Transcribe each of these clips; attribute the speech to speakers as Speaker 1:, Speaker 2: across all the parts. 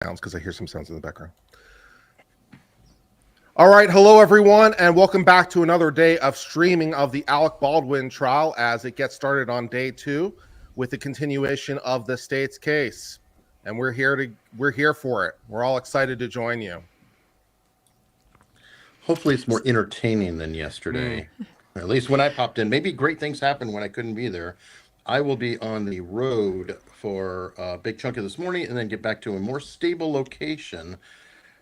Speaker 1: sounds because I hear some sounds in the background. All right, hello everyone, and welcome back to another day of streaming of the Alec Baldwin trial as it gets started on day 2 with the continuation of the state's case. And we're here for it. We're all excited to join you.
Speaker 2: Hopefully it's more entertaining than yesterday. At least when I popped in. Maybe great things happened when I couldn't be there. I will be on the road for a big chunk of this morning and then get back to a more stable location.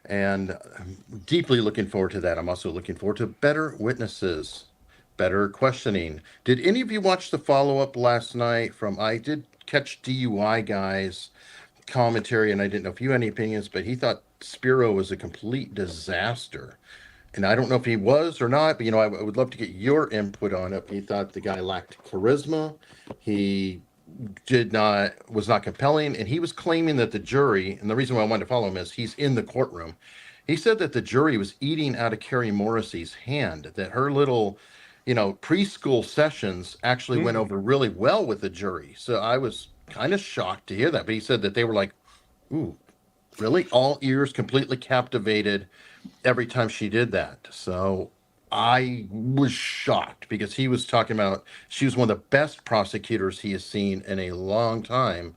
Speaker 2: And I'm deeply looking forward to that. I'm also looking forward to better witnesses, better questioning. Did any of you watch the follow-up last night I did catch DUI guy's commentary, and I didn't know if you had any opinions, but he thought Spiro was a complete disaster. And I don't know if he was or not, but I would love to get your input on it. He thought the guy lacked charisma. He was not compelling, and he was claiming that the jury, and the reason why I wanted to follow him is he's in the courtroom. He said that the jury was eating out of Carrie Morrissey's hand, that her little, preschool sessions actually went over really well with the jury. So I was kind of shocked to hear that. But he said that they were like, ooh, really? All ears, completely captivated every time she did that. So I was shocked because he was talking about she was one of the best prosecutors he has seen in a long time.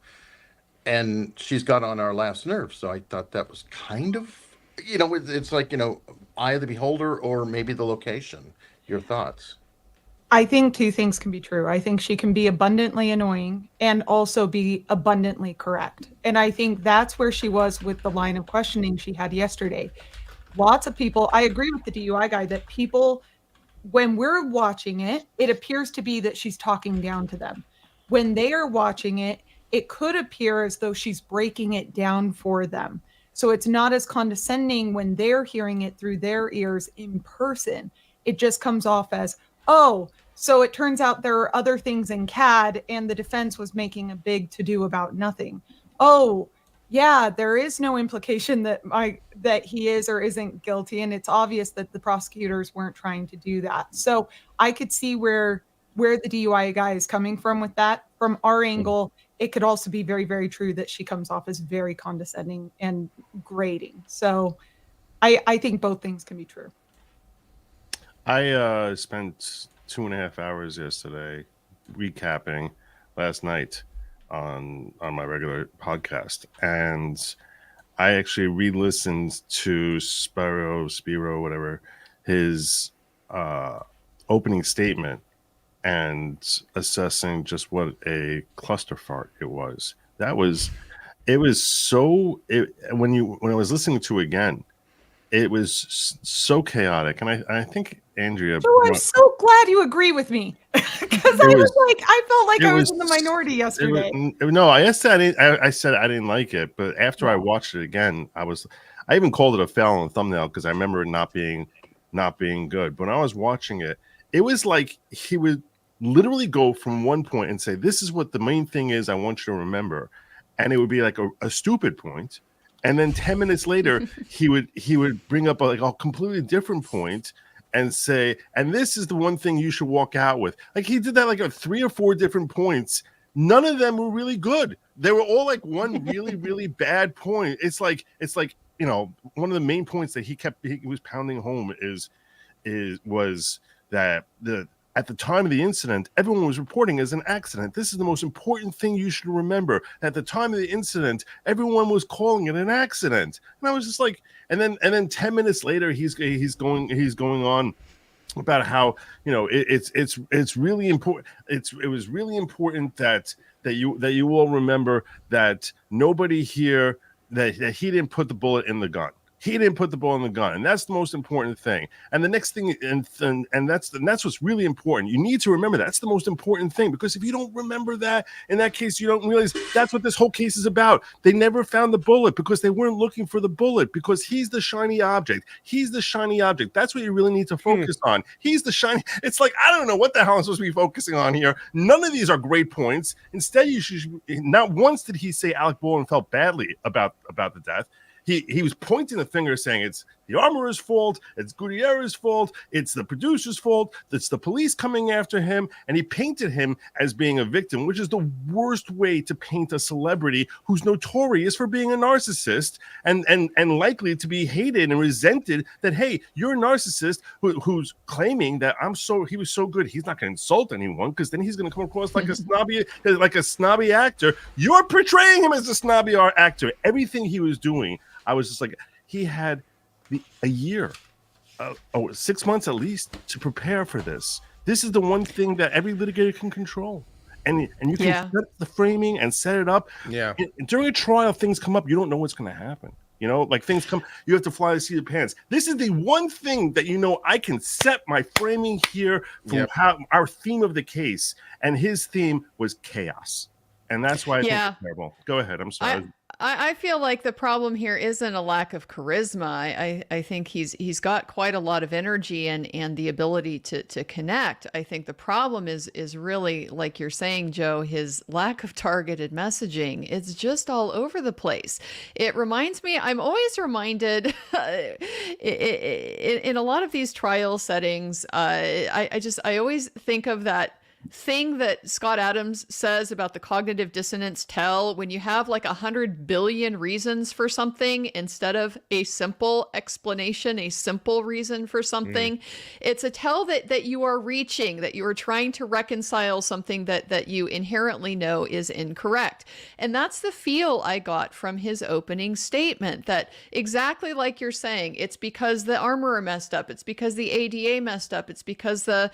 Speaker 2: And she's got on our last nerve. So I thought that was kind of, it's like, eye of the beholder or maybe the location. Your thoughts?
Speaker 3: I think two things can be true. I think she can be abundantly annoying and also be abundantly correct. And I think that's where she was with the line of questioning she had yesterday. Lots of people, I agree with the DUI guy that people, when we're watching it, it appears to be that she's talking down to them. When they are watching it, it could appear as though she's breaking it down for them. So it's not as condescending when they're hearing it through their ears in person. It just comes off as, oh, so it turns out there are other things in CAD and the defense was making a big to-do about nothing. Oh, yeah, there is no implication that he is or isn't guilty. And it's obvious that the prosecutors weren't trying to do that. So I could see where the DUI guy is coming from with that. From our angle, it could also be very, very true that she comes off as very condescending and grating. So I think both things can be true.
Speaker 4: I spent 2.5 hours yesterday recapping last night on my regular podcast, and I actually re-listened to Spiro, whatever, his opening statement, and assessing just what a cluster fart it was. When I was listening to it again, it was so chaotic, and I think Andrea.
Speaker 3: Oh, I'm so glad you agree with me because I felt like I was in the minority yesterday.
Speaker 4: No, I said I didn't like it, but after I watched it again, I even called it a foul on the thumbnail because I remember it not being good. But when I was watching it, it was like he would literally go from one point and say, "This is what the main thing is. I want you to remember," and it would be like a stupid point. And then 10 minutes later, he would bring up a completely different point and say, and this is the one thing you should walk out with. Like he did that like 3 or 4 different points. None of them were really good. They were all like one really, really bad point. It's like one of the main points that he was pounding home was that at the time of the incident, everyone was reporting as an accident. This is the most important thing you should remember. At the time of the incident, everyone was calling it an accident. And I was just like, and then 10 minutes later, he's going on about how it's really important. It was really important that you all remember that nobody here that he didn't put the bullet in the gun. He didn't put the ball in the gun, and that's the most important thing. And the next thing, and that's what's really important. You need to remember that's the most important thing, because if you don't remember that, in that case, you don't realize that's what this whole case is about. They never found the bullet because they weren't looking for the bullet, because he's the shiny object. He's the shiny object. That's what you really need to focus on. He's the shiny. It's like, I don't know what the hell I'm supposed to be focusing on here. None of these are great points. Instead, you should. Not once did he say Alec Baldwin felt badly about the death. he was pointing the finger saying it's the armorer's fault, it's Gutierrez's fault, it's the producer's fault, it's the police coming after him, and he painted him as being a victim, which is the worst way to paint a celebrity who's notorious for being a narcissist and likely to be hated and resented. That, hey, you're a narcissist who's claiming that he was so good, he's not going to insult anyone because then he's going to come across like a snobby actor. You're portraying him as a snobby actor. Everything he was doing, I was just like, he had a year, 6 months at least, to prepare for this. This is the one thing that every litigator can control, and you can set the framing and set it up.
Speaker 1: Yeah.
Speaker 4: During a trial, things come up. You don't know what's going to happen. Like things come. You have to fly the seat of pants. This is the one thing that I can set my framing here from how our theme of the case, and his theme was chaos, and that's why I think it's terrible. Go ahead. I'm sorry.
Speaker 5: I feel like the problem here isn't a lack of charisma. I think he's got quite a lot of energy and the ability to connect. I think the problem is really, like you're saying, Joe, his lack of targeted messaging. It's just all over the place. It reminds me, I'm always reminded in a lot of these trial settings, I always think of that thing that Scott Adams says about the cognitive dissonance tell, when you have like 100 billion reasons for something instead of a simple explanation, a simple reason for something. It's a tell that you are reaching, that you are trying to reconcile something that you inherently know is incorrect. And that's the feel I got from his opening statement, that exactly like you're saying, it's because the armorer messed up, it's because the ADA messed up, it's because the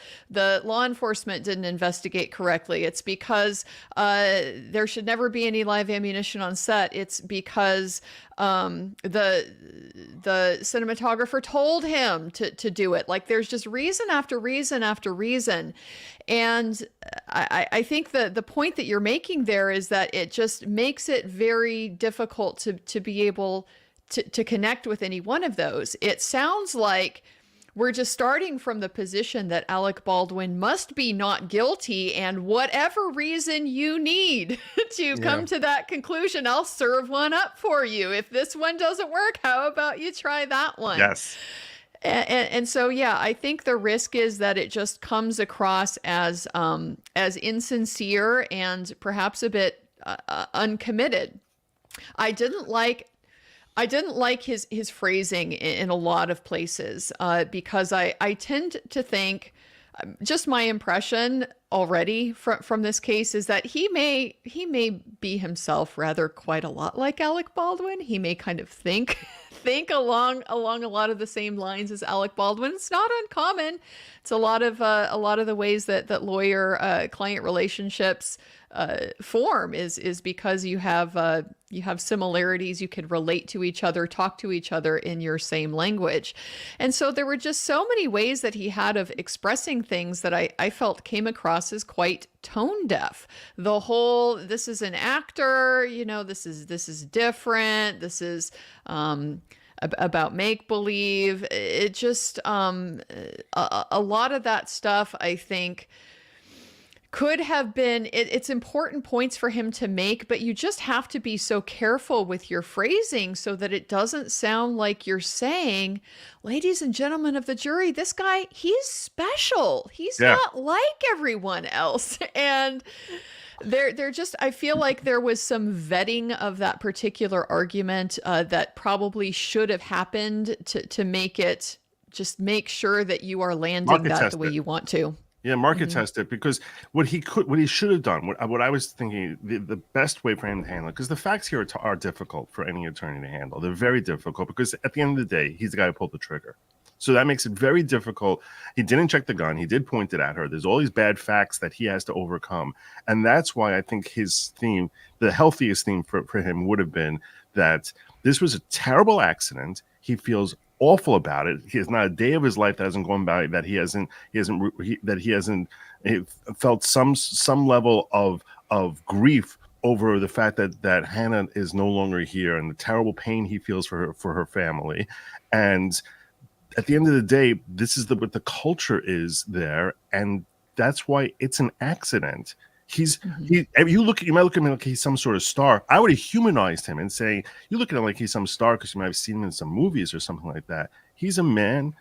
Speaker 5: law enforcement didn't investigate correctly, it's because there should never be any live ammunition on set, it's because the cinematographer told him to do it. Like, there's just reason after reason after reason. And I think the point that you're making there is that it just makes it very difficult to be able to connect with any one of those. It sounds like we're just starting from the position that Alec Baldwin must be not guilty, and whatever reason you need to come to that conclusion, I'll serve one up for you. If this one doesn't work, how about you try that one?
Speaker 4: Yes.
Speaker 5: And so, yeah, I think the risk is that it just comes across as insincere and perhaps a bit uncommitted. I didn't like his phrasing in a lot of places because I tend to think, just my impression already from this case is that he may be himself rather quite a lot like Alec Baldwin. He may kind of think along a lot of the same lines as Alec Baldwin. It's not uncommon. It's a lot of the ways that lawyer client relationships form is because you have similarities. You can relate to each other, talk to each other in your same language. And so there were just so many ways that he had of expressing things that I felt came across as quite tone deaf. The whole, this is an actor, this is different. This is about make-believe. It just, a lot of that stuff, I think, could have been, it's important points for him to make, but you just have to be so careful with your phrasing so that it doesn't sound like you're saying, ladies and gentlemen of the jury, this guy, he's special. He's not like everyone else. And they're just, I feel like there was some vetting of that particular argument that probably should have happened to make it, just make sure that you are landing that the way you want to.
Speaker 4: Yeah, market test it, because what he should have done, what I was thinking, the best way for him to handle it, because the facts here are difficult for any attorney to handle. They're very difficult because at the end of the day, he's the guy who pulled the trigger. So that makes it very difficult. He didn't check the gun. He did point it at her. There's all these bad facts that he has to overcome. And that's why I think his theme, the healthiest theme for him would have been that this was a terrible accident. He feels awful about it. He has not a day of his life that hasn't gone by that he hasn't felt some level of grief over the fact that Hannah is no longer here and the terrible pain he feels for her family. And at the end of the day, this is what the culture is there, and that's why it's an accident. If you might look at him like he's some sort of star. I would have humanized him and say, you look at him like he's some star because you might have seen him in some movies or something like that. He's a man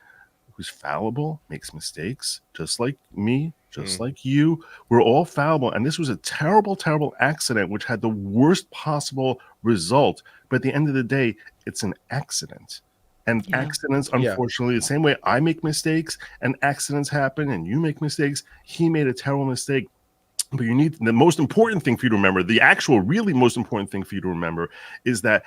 Speaker 4: who's fallible, makes mistakes, just like me, just like you. We're all fallible. And this was a terrible, terrible accident, which had the worst possible result. But at the end of the day, it's an accident. And accidents, unfortunately, the same way I make mistakes and accidents happen and you make mistakes, he made a terrible mistake. But you need the most important thing for you to remember, the actual really most important thing for you to remember is that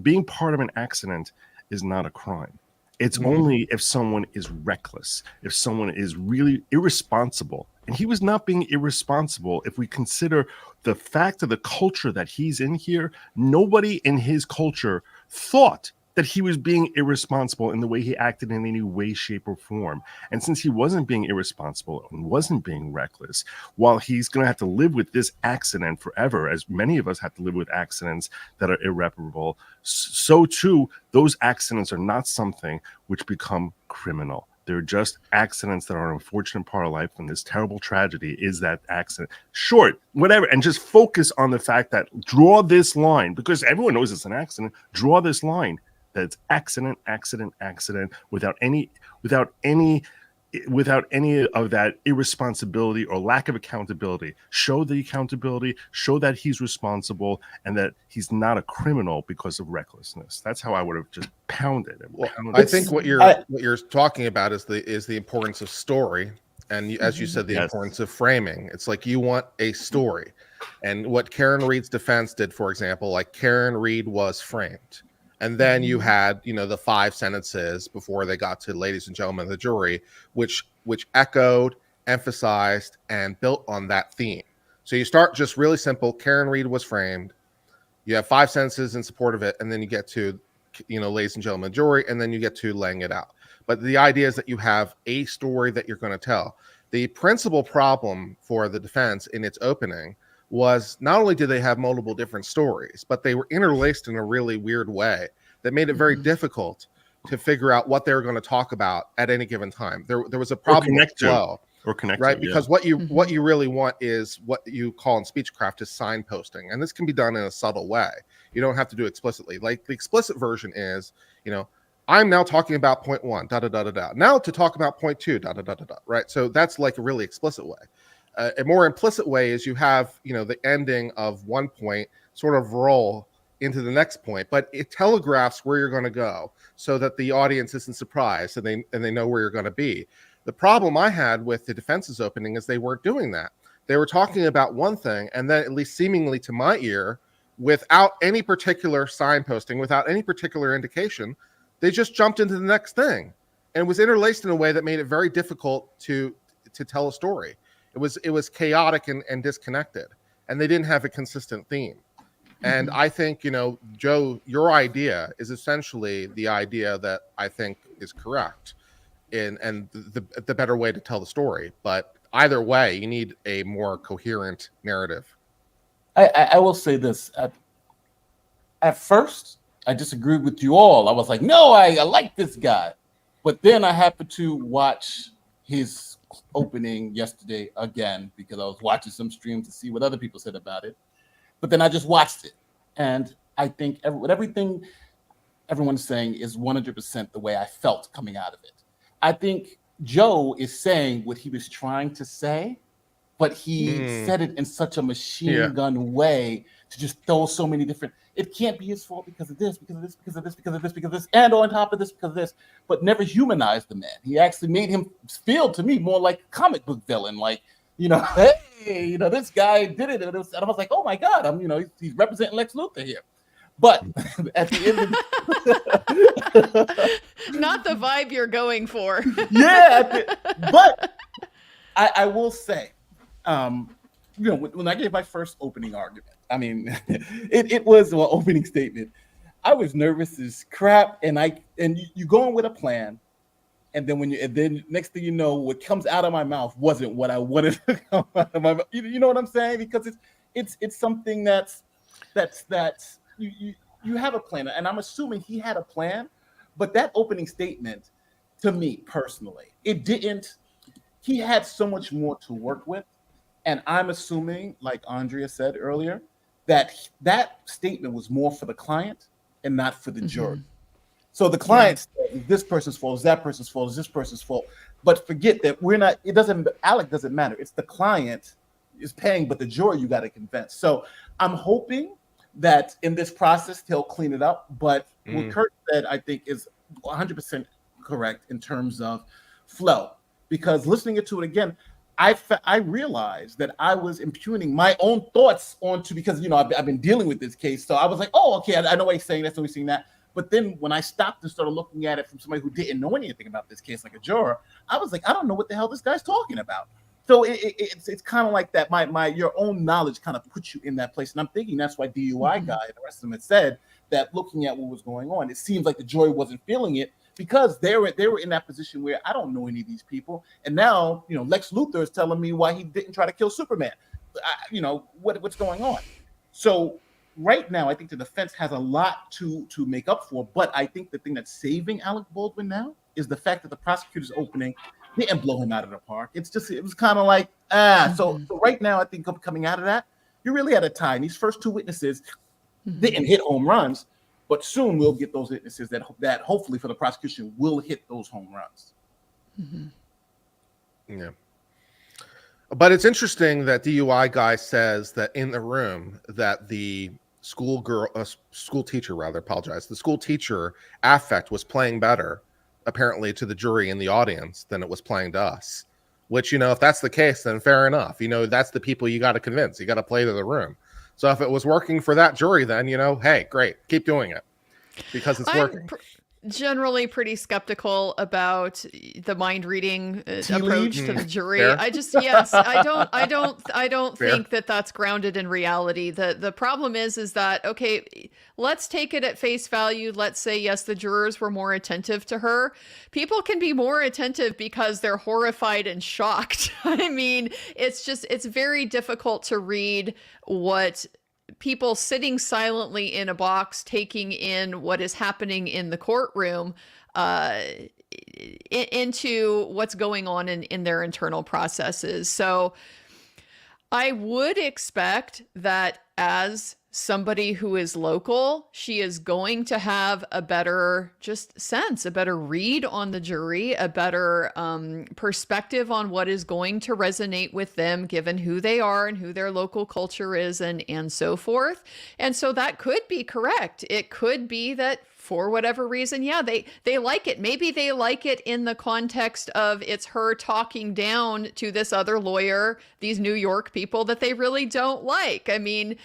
Speaker 4: being part of an accident is not a crime. It's only if someone is reckless, if someone is really irresponsible. And he was not being irresponsible. If we consider the fact of the culture that he's in here, nobody in his culture thought that he was being irresponsible in the way he acted in any way, shape, or form. And since he wasn't being irresponsible and wasn't being reckless, while he's going to have to live with this accident forever, as many of us have to live with accidents that are irreparable, so too, those accidents are not something which become criminal. They're just accidents that are an unfortunate part of life, and this terrible tragedy is that accident. Short, whatever, and just focus on the fact that draw this line, because everyone knows it's an accident, draw this line. That it's accident, without any of that irresponsibility or lack of accountability. Show the accountability, show that he's responsible and that he's not a criminal because of recklessness. That's how I would have just pounded it.
Speaker 1: I think what you're talking about is the importance of story. And as you said, the importance of framing. It's like you want a story. And what Karen Reed's defense did, for example, like Karen Reed was framed. And then you had, the 5 sentences before they got to ladies and gentlemen of the jury, which echoed, emphasized, and built on that theme. So you start just really simple. Karen Reed was framed. You have 5 sentences in support of it. And then you get to, ladies and gentlemen of the jury, and then you get to laying it out. But the idea is that you have a story that you're going to tell. The principal problem for the defense in its opening was not only did they have multiple different stories, but they were interlaced in a really weird way that made it very difficult to figure out what they were going to talk about at any given time. There was a problem with flow, right? Because what you really want is what you call in speechcraft is signposting, and this can be done in a subtle way. You don't have to do it explicitly. Like the explicit version is, I'm now talking about point 1, da da da da da. Now to talk about point 2, da da da da da. Right? So that's like a really explicit way. A more implicit way is you have, the ending of one point sort of roll into the next point, but it telegraphs where you're going to go so that the audience isn't surprised and they know where you're going to be. The problem I had with the defense's opening is they weren't doing that. They were talking about one thing, and then at least seemingly to my ear, without any particular signposting, without any particular indication, they just jumped into the next thing, and it was interlaced in a way that made it very difficult to tell a story. It was chaotic and disconnected, and they didn't have a consistent theme. And I think, Joe, your idea is essentially the idea that I think is correct and the better way to tell the story. But either way, you need a more coherent narrative.
Speaker 6: I will say this. At first, I disagreed with you all. I was like, no, I like this guy. But then I happened to watch his opening yesterday again because I was watching some streams to see what other people said about it. But then I just watched it, and I think everything everyone's saying is 100% the way I felt coming out of it. I think Joe is saying what he was trying to say, but he said it in such a machine gun way to just throw so many different. It can't be his fault because of this, because of this, because of this, because of this, because of this, and on top of this, because of this, but never humanized the man. He actually made him feel to me more like a comic book villain, like, hey, this guy did it. And I was like, oh my God, he's representing Lex Luthor here. But at the end of
Speaker 5: not the vibe you're going for.
Speaker 6: But I will say, when I gave my first opening argument, it was an opening statement. I was nervous as crap, and you go in with a plan, and then next thing you know, what comes out of my mouth wasn't what I wanted to come out of my mouth. You know what I'm saying? Because it's something that's you have a plan, and I'm assuming he had a plan, but that opening statement, to me personally, it didn't. He had so much more to work with. And I'm assuming, like Andrea said earlier, that that statement was more for the client and not for the jury. So the client says, this person's fault, is that person's fault, is this person's fault. But forget that Alec doesn't matter. It's the client is paying, but the jury you got to convince. So I'm hoping that in this process, he'll clean it up. But what Kurt said, I think, is 100% correct in terms of flow. Because listening to it again, I realized that I was impugning my own thoughts onto, because, you know, I've been dealing with this case. So I was like, oh, okay, I know why he's saying that, so he's saying that. But then when I stopped and started looking at it from somebody who didn't know anything about this case, like a juror, I was like, I don't know what the hell this guy's talking about. So it's kind of like that. Your own knowledge kind of puts you in that place. And I'm thinking that's why DUI guy and the rest of them had said that looking at what was going on, it seems like the jury wasn't feeling it because they were in that position where I don't know any of these people. And now, you know, Lex Luthor is telling me why he didn't try to kill Superman. You know, what's going on? So right now, I think the defense has a lot to make up for. But I think the thing that's saving Alec Baldwin now is the fact that the prosecutor's opening didn't blow him out of the park. It was kind of like, So right now, I think coming out of that, you're really at a tie. And these first two witnesses didn't hit home runs, but soon we'll get those witnesses that hopefully for the prosecution will hit those home runs.
Speaker 1: Yeah. But it's interesting that DUI guy says that in the room that the school teacher affect was playing better, apparently, to the jury in the audience than it was playing to us. Which, you know, if that's the case, then fair enough. You know, that's the people you got to convince. You got to play to the room. So if it was working for that jury, then, you know, hey, great, keep doing it because it's working.
Speaker 5: Generally pretty skeptical about the mind reading approach to the jury.
Speaker 1: Fair.
Speaker 5: I don't think that that's grounded in reality. The problem is that, okay, let's take it at face value. Let's say, yes, the jurors were more attentive to her. People can be more attentive because they're horrified and shocked. I mean, it's very difficult to read what people sitting silently in a box, taking in what is happening in the courtroom, into what's going on in their internal processes. So I would expect that as somebody who is local, she is going to have a better sense, a better read on the jury, a better perspective on what is going to resonate with them, given who they are and who their local culture is and so forth. And so that could be correct. It could be that for whatever reason, yeah, they like it. Maybe they like it in the context of it's her talking down to this other lawyer, these New York people that they really don't like. I mean,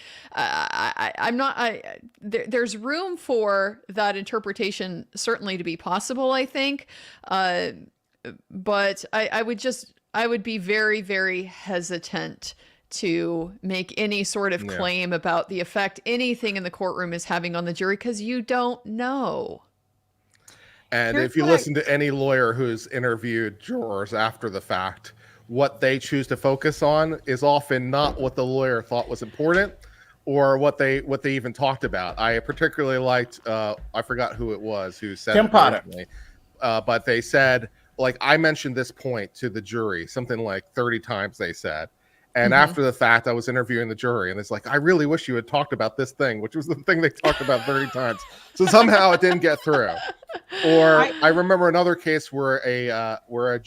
Speaker 5: there's room for that interpretation certainly to be possible, I think. But I would be very, very hesitant to make any sort of claim about the effect anything in the courtroom is having on the jury, because you don't know.
Speaker 1: And if you listen to any lawyer who's interviewed jurors after the fact, what they choose to focus on is often not what the lawyer thought was important or what they even talked about. I particularly liked, I forgot who it was who said
Speaker 6: Tim Potter.
Speaker 1: But they said, like, I mentioned this point to the jury, something like 30 times they said. And after the fact, I was interviewing the jury, and it's like, I really wish you had talked about this thing, which was the thing they talked about 30 times. So somehow it didn't get through. Or I remember another case where a lawyer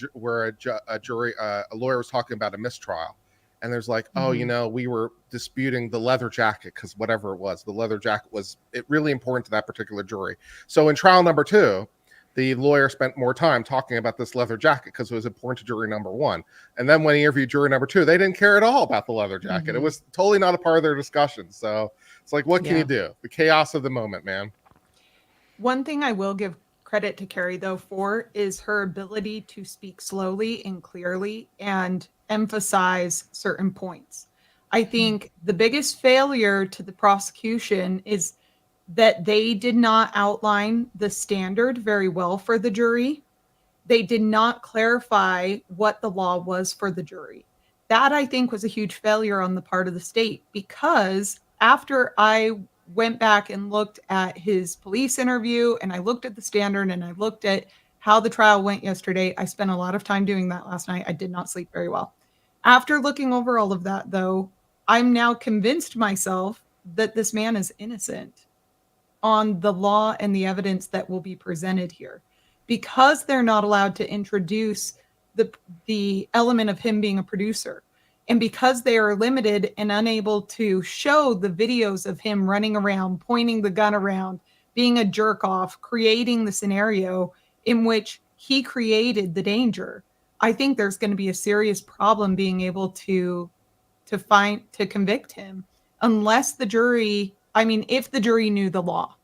Speaker 1: was talking about a mistrial, and there's like, oh, you know, we were disputing the leather jacket because whatever it was, the leather jacket was really important to that particular jury. So in trial number 2, the lawyer spent more time talking about this leather jacket because it was important to jury number 1. And then when he interviewed jury number 2, they didn't care at all about the leather jacket. It was totally not a part of their discussion. So it's like, what can you do? The chaos of the moment, man.
Speaker 3: One thing I will give credit to Carrie, though, for is her ability to speak slowly and clearly and emphasize certain points. I think the biggest failure to the prosecution is that they did not outline the standard very well for the jury. They did not clarify what the law was for the jury. That, I think, was a huge failure on the part of the state, because after I went back and looked at his police interview and I looked at the standard and I looked at how the trial went yesterday, I spent a lot of time doing that last night. I did not sleep very well. After looking over all of that, though, I'm now convinced myself that this man is innocent on the law and the evidence that will be presented here, because they're not allowed to introduce the element of him being a producer, and because they are limited and unable to show the videos of him running around, pointing the gun around, being a jerk off, creating the scenario in which he created the danger. I think there's going to be a serious problem being able to convict him, unless the jury, I mean, if the jury knew the law.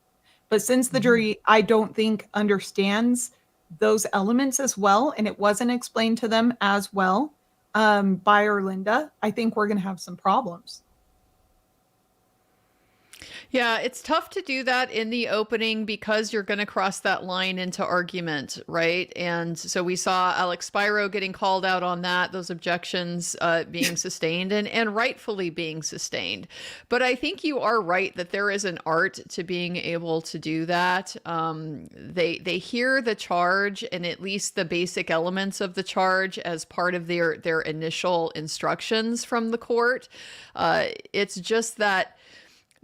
Speaker 3: But since the jury, I don't think, understands those elements as well, and it wasn't explained to them as well by Erlinda, I think we're going to have some problems.
Speaker 5: Yeah, it's tough to do that in the opening because you're going to cross that line into argument, right? And so we saw Alex Spiro getting called out on that, those objections being sustained and rightfully being sustained. But I think you are right that there is an art to being able to do that. They hear the charge and at least the basic elements of the charge as part of their initial instructions from the court. It's just that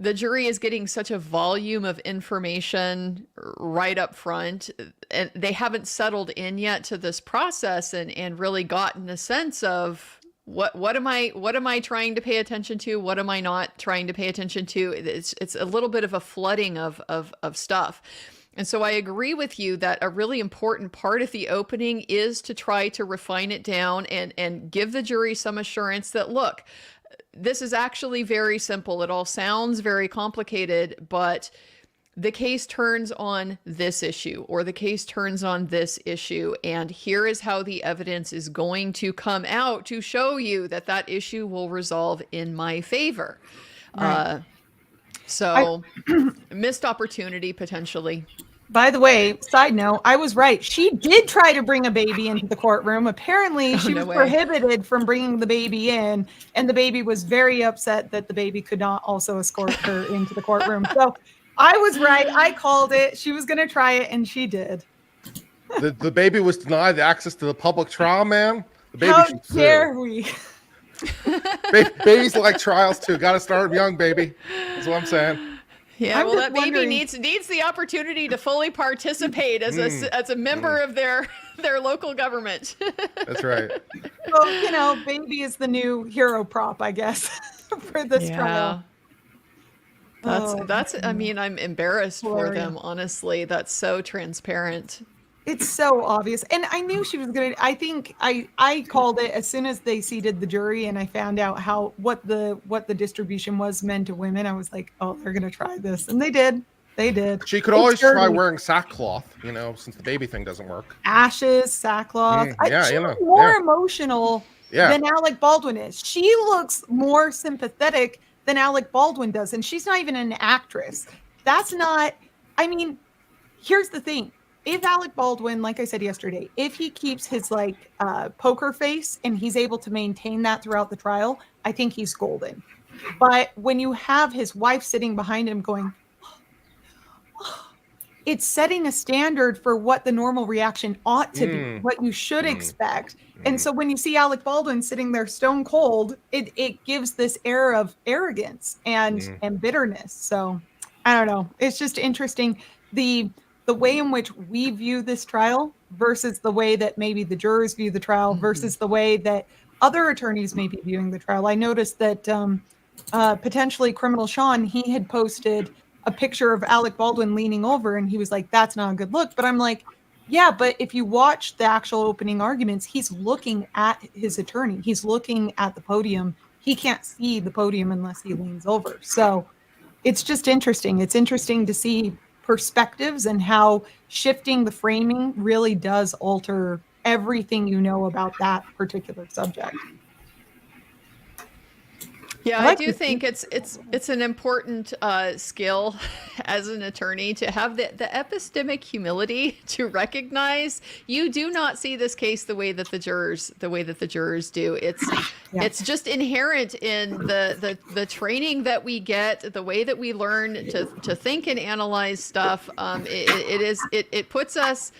Speaker 5: the jury is getting such a volume of information right up front, and they haven't settled in yet to this process and really gotten a sense of what am I trying to pay attention to? What am I not trying to pay attention to? It's a little bit of a flooding of stuff. And so I agree with you that a really important part of the opening is to try to refine it down and give the jury some assurance that, look, this is actually very simple. It all sounds very complicated, but the case turns on this issue, or the case turns on this issue. And here is how the evidence is going to come out to show you that that issue will resolve in my favor. Right. Missed opportunity potentially.
Speaker 3: By the way, side note, I was right. She did try to bring a baby into the courtroom. Apparently, she was prohibited from bringing the baby in, and the baby was very upset that the baby could not also escort her into the courtroom. So I was right. I called it. She was going to try it, and she did.
Speaker 1: The baby was denied access to the public trial, man. The baby
Speaker 3: How
Speaker 1: should
Speaker 3: dare
Speaker 1: sue.
Speaker 3: we?
Speaker 1: Babies like trials, too. Got to start them young, baby. That's what I'm saying.
Speaker 5: Yeah, well, that baby needs the opportunity to fully participate as a member of their local government.
Speaker 1: That's right.
Speaker 3: Well, baby is the new hero prop, I guess, for this trial.
Speaker 5: That's. I mean, I'm embarrassed for them. Honestly, that's so transparent.
Speaker 3: It's so obvious. And I knew she was going to, I think I called it as soon as they seated the jury and I found out what the distribution was men to women. I was like, oh, they're going to try this. And they did. They did.
Speaker 1: She could always try wearing sackcloth, since the baby thing doesn't work.
Speaker 3: Ashes, sackcloth. She's more emotional than Alec Baldwin is. She looks more sympathetic than Alec Baldwin does. And she's not even an actress. Here's the thing. If Alec Baldwin, like I said yesterday, if he keeps his poker face and he's able to maintain that throughout the trial, I think he's golden. But when you have his wife sitting behind him going, it's setting a standard for what the normal reaction ought to be, what you should expect. And so when you see Alec Baldwin sitting there stone cold, it gives this air of arrogance and bitterness. So I don't know. It's just interesting. The way in which we view this trial versus the way that maybe the jurors view the trial versus the way that other attorneys may be viewing the trial. I noticed that potentially Criminal Sean, he had posted a picture of Alec Baldwin leaning over and he was like, that's not a good look. But I'm like, yeah, but if you watch the actual opening arguments, he's looking at his attorney. He's looking at the podium. He can't see the podium unless he leans over. So it's just interesting. It's interesting to see perspectives and how shifting the framing really does alter everything you know about that particular subject.
Speaker 5: Yeah, I do think it's an important skill as an attorney to have the epistemic humility to recognize you do not see this case the way that the jurors do. It's just inherent in the training that we get, the way that we learn to think and analyze stuff. It puts us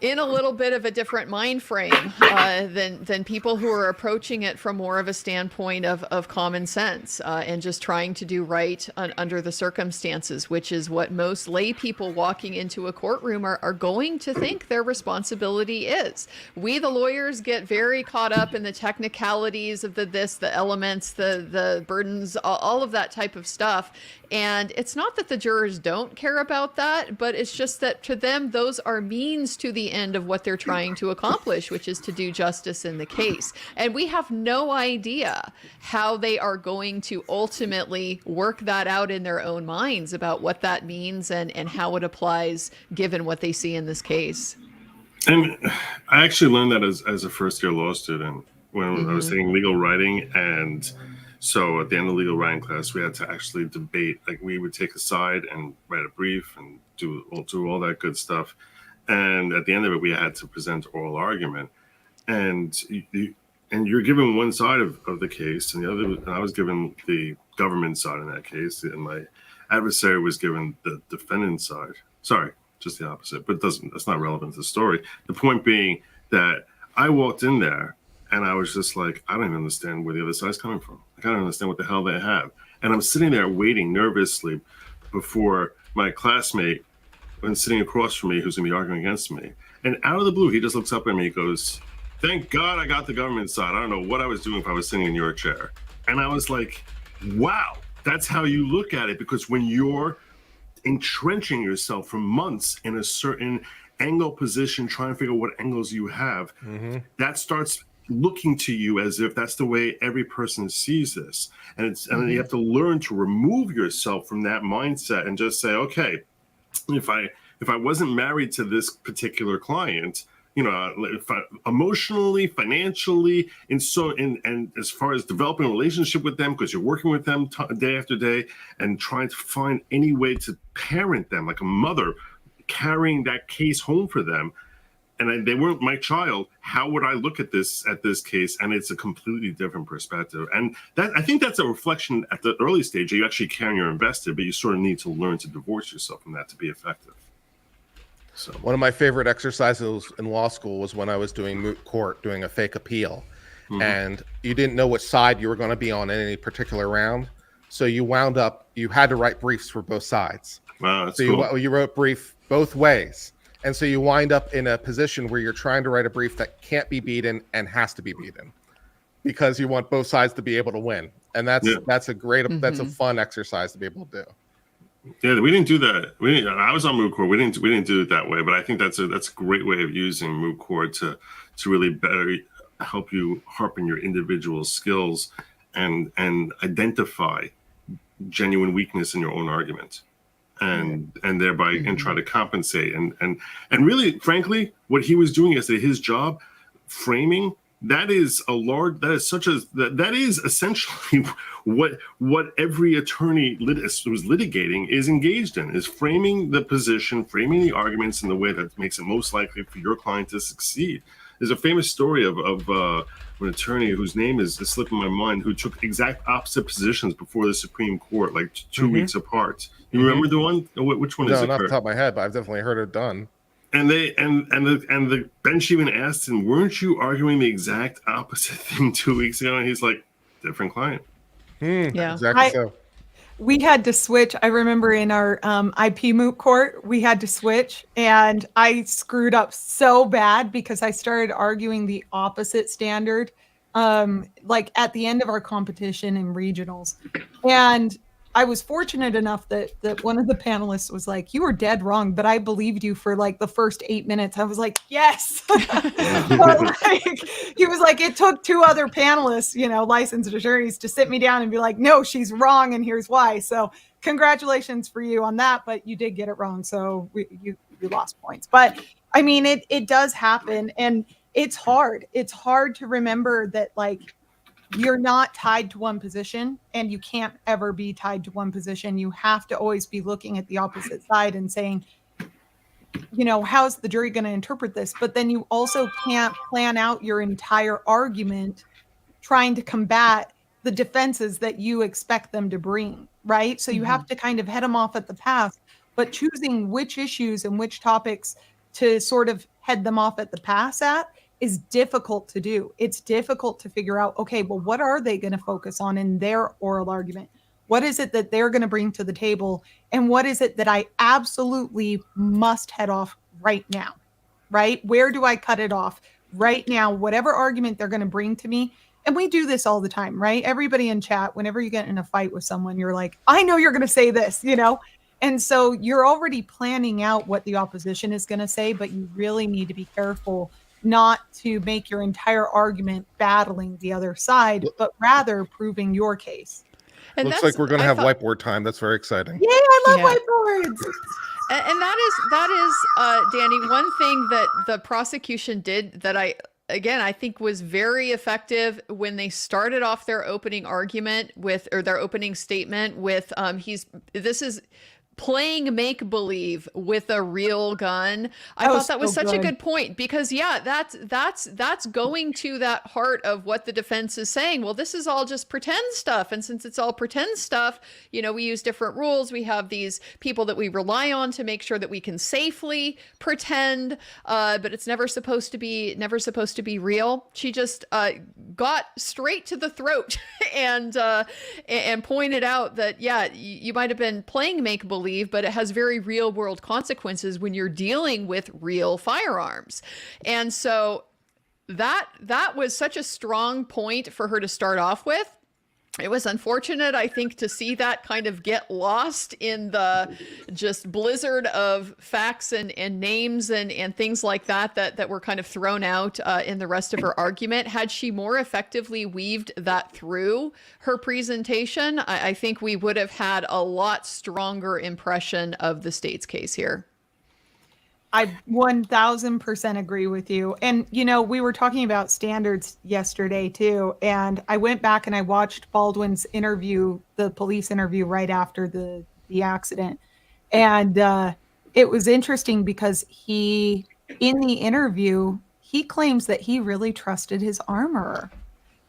Speaker 5: in a little bit of a different mind frame than people who are approaching it from more of a standpoint of common sense and just trying to do right under the circumstances, which is what most lay people walking into a courtroom are going to think their responsibility is. We, the lawyers, get very caught up in the technicalities of the elements, the burdens, all of that type of stuff. And it's not that the jurors don't care about that, but it's just that to them, those are means to the end of what they're trying to accomplish, which is to do justice in the case. And we have no idea how they are going to ultimately work that out in their own minds about what that means and how it applies given what they see in this case.
Speaker 4: And I actually learned that as a first-year law student when I was taking legal writing. And so at the end of legal writing class, we had to actually debate. Like, we would take a side and write a brief and do all that good stuff. And at the end of it, we had to present oral argument. And you're given one side of the case, and the other. And I was given the government side in that case, and my adversary was given the defendant side. Sorry, just the opposite. But that's not relevant to the story. The point being that I walked in there, and I was just like, I don't even understand where the other side's coming from. I don't understand what the hell they have. And I'm sitting there waiting nervously before my classmate, and sitting across from me, who's going to be arguing against me. And out of the blue, he just looks up at me and goes, "Thank God I got the government side. I don't know what I was doing if I was sitting in your chair." And I was like, wow, that's how you look at it. Because when you're entrenching yourself for months in a certain angle position, trying to figure out what angles you have, that starts looking to you as if that's the way every person sees this. And and you have to learn to remove yourself from that mindset and just say, okay, if I wasn't married to this particular client, if emotionally, financially, and as far as developing a relationship with them, because you're working with them day after day and trying to find any way to parent them like a mother, carrying that case home for them, and they weren't my child, how would I look at this case? And it's a completely different perspective. And that, I think that's a reflection at the early stage. You actually care and you're invested, but you sort of need to learn to divorce yourself from that to be effective. So
Speaker 1: one of my favorite exercises in law school was when I was doing moot court, doing a fake appeal. And you didn't know which side you were going to be on in any particular round. So you had to write briefs for both sides.
Speaker 4: Wow, that's
Speaker 1: so
Speaker 4: cool.
Speaker 1: you wrote brief both ways. And so you wind up in a position where you're trying to write a brief that can't be beaten and has to be beaten because you want both sides to be able to win. And that's a great, that's a fun exercise to be able to do.
Speaker 4: Yeah, we didn't do that. I was on moot court. We didn't do it that way, but I think that's a great way of using moot court to really better help you harpen your individual skills and identify genuine weakness in your own argument. And thereby and try to compensate and really, frankly, what he was doing yesterday, his job, framing, that is essentially what every attorney who's litigating is engaged in, is framing the position, framing the arguments in the way that makes it most likely for your client to succeed. There's a famous story of an attorney whose name is slipping my mind, who took exact opposite positions before the Supreme Court, like 2 weeks apart. You remember the one? Which one is it?
Speaker 1: No, not off the top of my head, but I've definitely heard it done.
Speaker 4: And the bench even asked him, "Weren't you arguing the exact opposite thing 2 weeks ago?" And he's like, "Different client."
Speaker 5: Yeah,
Speaker 1: exactly. So
Speaker 3: we had to switch. I remember in our IP moot court, we had to switch, and I screwed up so bad because I started arguing the opposite standard, like at the end of our competition in regionals. And I was fortunate enough that one of the panelists was like, "You were dead wrong, but I believed you for like the first 8 minutes." I was like, "Yes." But like, he was like, it took 2 other panelists, licensed attorneys, to sit me down and be like, "No, she's wrong, and here's why." So congratulations for you on that, but you did get it wrong, so you lost points. But I mean, it does happen, and it's hard. It's hard to remember that, like, you're not tied to one position, and you can't ever be tied to one position. You have to always be looking at the opposite side and saying, how's the jury going to interpret this? But then you also can't plan out your entire argument trying to combat the defenses that you expect them to bring, right? So you have to kind of head them off at the pass, but choosing which issues and which topics to sort of head them off at the pass at is difficult to do. It's difficult to figure out, okay, well, what are they going to focus on in their oral argument? What is it that they're going to bring to the table? And what is it that I absolutely must head off right now, right? Where do I cut it off right now? Whatever argument they're going to bring to me. And we do this all the time, right? Everybody in chat, whenever you get in a fight with someone, you're like, I know you're going to say this, you know? And so you're already planning out what the opposition is going to say, but you really need to be careful not to make your entire argument battling the other side, but rather proving your case.
Speaker 5: And
Speaker 1: Looks like we're going to have whiteboard time. That's very exciting.
Speaker 3: Yay, I love whiteboards.
Speaker 5: And that is, Danny, one thing that the prosecution did that I think was very effective when they started off their opening argument with, or their opening statement with, this is playing make-believe with a real gun. I thought that was such a good point, because that's going to that heart of what the defense is saying. Well, this is all just pretend stuff. And since it's all pretend stuff, you know, we use different rules. We have these people that we rely on to make sure that we can safely pretend, but it's never supposed to be real. She just got straight to the throat and pointed out that, yeah, you might have been playing make-believe, but it has very real world consequences when you're dealing with real firearms. And so that was such a strong point for her to start off with. It was unfortunate, I think, to see that kind of get lost in the just blizzard of facts and names and things like that were kind of thrown out in the rest of her argument. Had she more effectively weaved that through her presentation, I think we would have had a lot stronger impression of the state's case here.
Speaker 3: I 1000% agree with you. And, you know, we were talking about standards yesterday too. And I went back and I watched Baldwin's interview, the police interview right after the accident. And it was interesting because in the interview, he claims that he really trusted his armorer,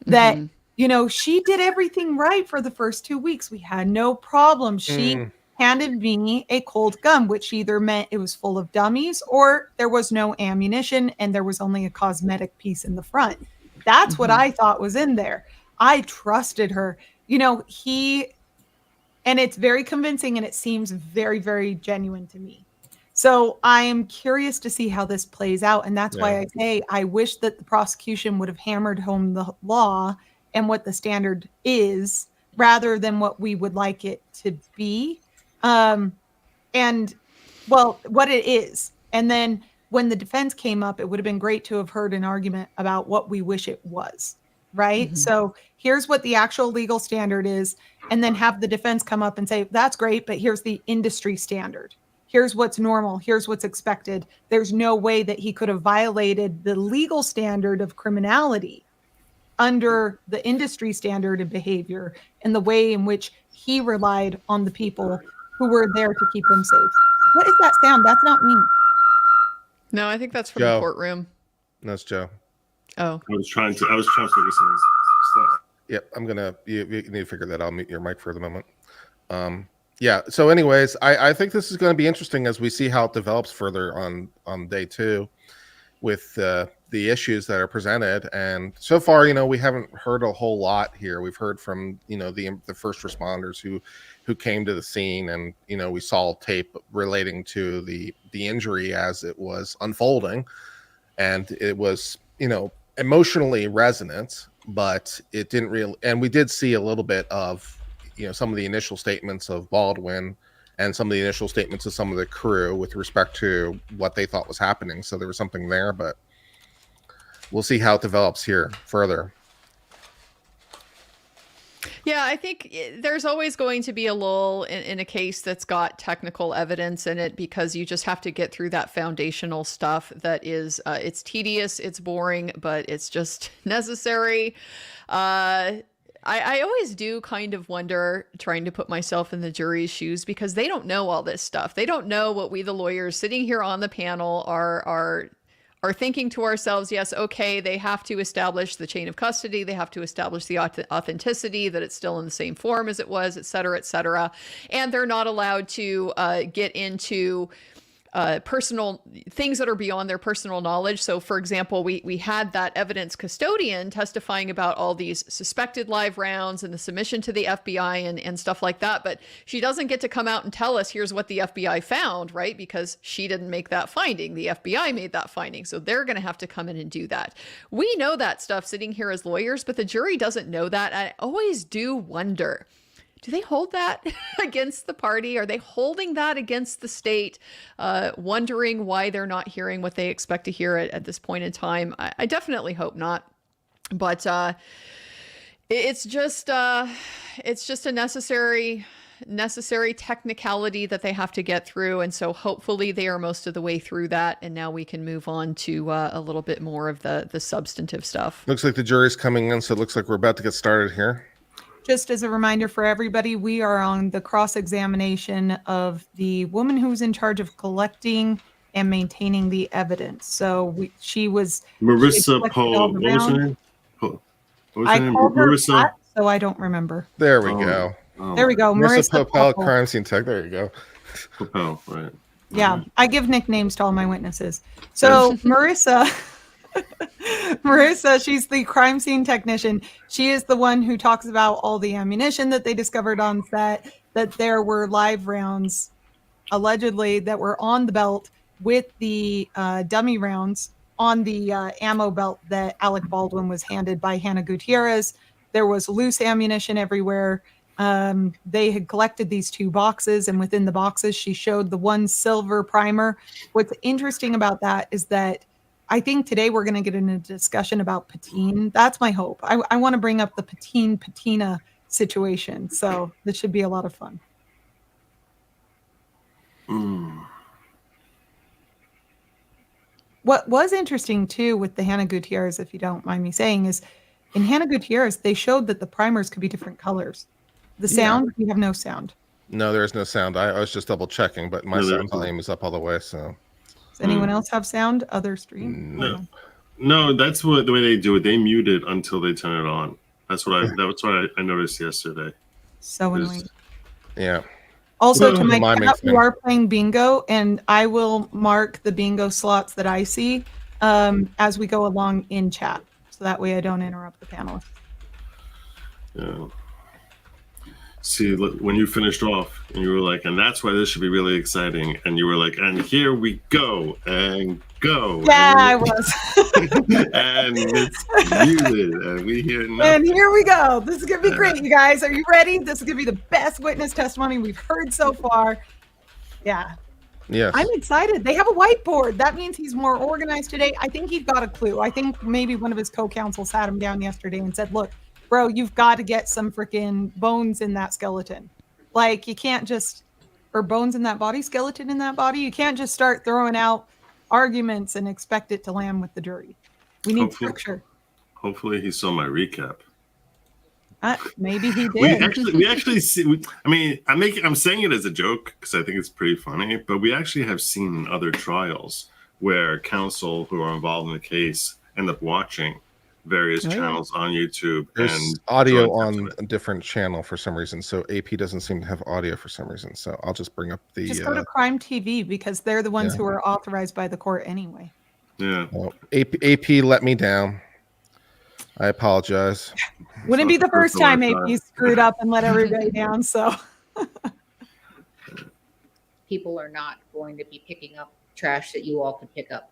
Speaker 3: that, you know, she did everything right for the first 2 weeks. We had no problem. She handed me a cold gun, which either meant it was full of dummies or there was no ammunition and there was only a cosmetic piece in the front. That's what I thought was in there. I trusted her. You know, and it's very convincing and it seems very, very genuine to me. So I am curious to see how this plays out. And that's why I say I wish that the prosecution would have hammered home the law and what the standard is rather than what we would like it to be. And well, what it is. And then when the defense came up, it would have been great to have heard an argument about what we wish it was, right? So here's what the actual legal standard is, and then have the defense come up and say, that's great, but here's the industry standard. Here's what's normal. Here's what's expected. There's no way that he could have violated the legal standard of criminality under the industry standard of behavior and the way in which he relied on the people who were there to keep them safe. What is that sound? That's not me.
Speaker 5: No, I think that's from the courtroom.
Speaker 1: That's Joe.
Speaker 5: Oh.
Speaker 7: I was trying to figure some stuff.
Speaker 1: Yep, you need to figure that out. I'll mute your mic for the moment. Yeah, so anyways, I think this is going to be interesting as we see how it develops further on day 2 with the issues that are presented. And so far, you know, we haven't heard a whole lot here. We've heard from, you know, the first responders who came to the scene, and, you know, we saw tape relating to the injury as it was unfolding, and it was, you know, emotionally resonant, but it didn't really, and we did see a little bit of, you know, some of the initial statements of Baldwin and some of the initial statements of some of the crew with respect to what they thought was happening. So there was something there, but we'll see how it develops here further.
Speaker 5: Yeah, I think there's always going to be a lull in a case that's got technical evidence in it, because you just have to get through that foundational stuff that is, it's tedious, it's boring, but it's just necessary. I always do kind of wonder, trying to put myself in the jury's shoes, because they don't know all this stuff. They don't know what we, the lawyers sitting here on the panel, are thinking to ourselves. Yes, okay, they have to establish the chain of custody. They have to establish the authenticity, that it's still in the same form as it was, et cetera, et cetera. And they're not allowed to get into personal things that are beyond their personal knowledge. So, for example, we had that evidence custodian testifying about all these suspected live rounds and the submission to the FBI and stuff like that. But she doesn't get to come out and tell us, here's what the FBI found, right? Because she didn't make that finding. The FBI made that finding. So they're going to have to come in and do that. We know that stuff sitting here as lawyers, but the jury doesn't know that. I always do wonder, do they hold that against the party? Are they holding that against the state, wondering why they're not hearing what they expect to hear at this point in time? I definitely hope not. But it's just a necessary technicality that they have to get through. And so hopefully they are most of the way through that. And now we can move on to a little bit more of the substantive stuff.
Speaker 1: Looks like the jury's coming in, so it looks like we're about to get started here.
Speaker 3: Just as a reminder for everybody, we are on the cross-examination of the woman who's in charge of collecting and maintaining the evidence. So she was
Speaker 7: Marissa Poppell. What was her name? What was her name? Marissa.
Speaker 3: Pat, so I don't remember.
Speaker 1: There we go.
Speaker 3: There we go.
Speaker 1: Marissa Poppell, crime scene tech. There you go.
Speaker 7: Poppell, right.
Speaker 3: Yeah, I give nicknames to all my witnesses. So Marissa, she's the crime scene technician. She is the one who talks about all the ammunition that they discovered on set, that there were live rounds, allegedly, that were on the belt with the dummy rounds on the ammo belt that Alec Baldwin was handed by Hannah Gutierrez. There was loose ammunition everywhere. They had collected these 2 boxes, and within the boxes, she showed the one silver primer. What's interesting about that is that I think today we're going to get into a discussion about patine. That's my hope. I want to bring up the patina situation. So this should be a lot of fun. What was interesting too with the Hannah Gutierrez, if you don't mind me saying, is in Hannah Gutierrez, they showed that the primers could be different colors. The sound, we have no sound.
Speaker 1: No, there is no sound. I was just double checking, but my sound volume is up all the way. So,
Speaker 3: does anyone else have sound? Other stream?
Speaker 7: No, that's the way they do it. They mute it until they turn it on. That's what I noticed yesterday.
Speaker 3: So annoying.
Speaker 1: Yeah.
Speaker 3: Also, to make up, we are playing bingo, and I will mark the bingo slots that I see as we go along in chat, so that way I don't interrupt the panelists.
Speaker 7: Yeah. See, look, when you finished off, and you were like, and that's why this should be really exciting, and you were like, and here we go, and go.
Speaker 3: Yeah, I was.
Speaker 7: And it's muted, and we hear nothing.
Speaker 3: And here we go. This is going to be great, you guys. Are you ready? This is going to be the best witness testimony we've heard so far. Yeah.
Speaker 1: Yes.
Speaker 3: I'm excited. They have a whiteboard. That means he's more organized today. I think he's got a clue. I think maybe one of his co-counsel sat him down yesterday and said, look, bro, you've got to get some freaking bones in that skeleton. Like, you can't just, or bones in that body, skeleton in that body. You can't just start throwing out arguments and expect it to land with the jury. We need structure.
Speaker 7: Hopefully he saw my recap.
Speaker 3: Maybe he did.
Speaker 7: We actually see. I mean, I'm saying it as a joke because I think it's pretty funny. But we actually have seen in other trials where counsel who are involved in the case end up watching various channels on YouTube.
Speaker 1: There's
Speaker 7: and
Speaker 1: audio on a different channel for some reason. So AP doesn't seem to have audio for some reason. So I'll just bring up the.
Speaker 3: Just go to Crime TV because they're the ones who are authorized by the court anyway.
Speaker 7: Yeah.
Speaker 1: Well, AP let me down. I apologize.
Speaker 3: Wouldn't be the first time AP screwed up and let everybody down. So
Speaker 8: people are not going to be picking up trash that you all can pick up.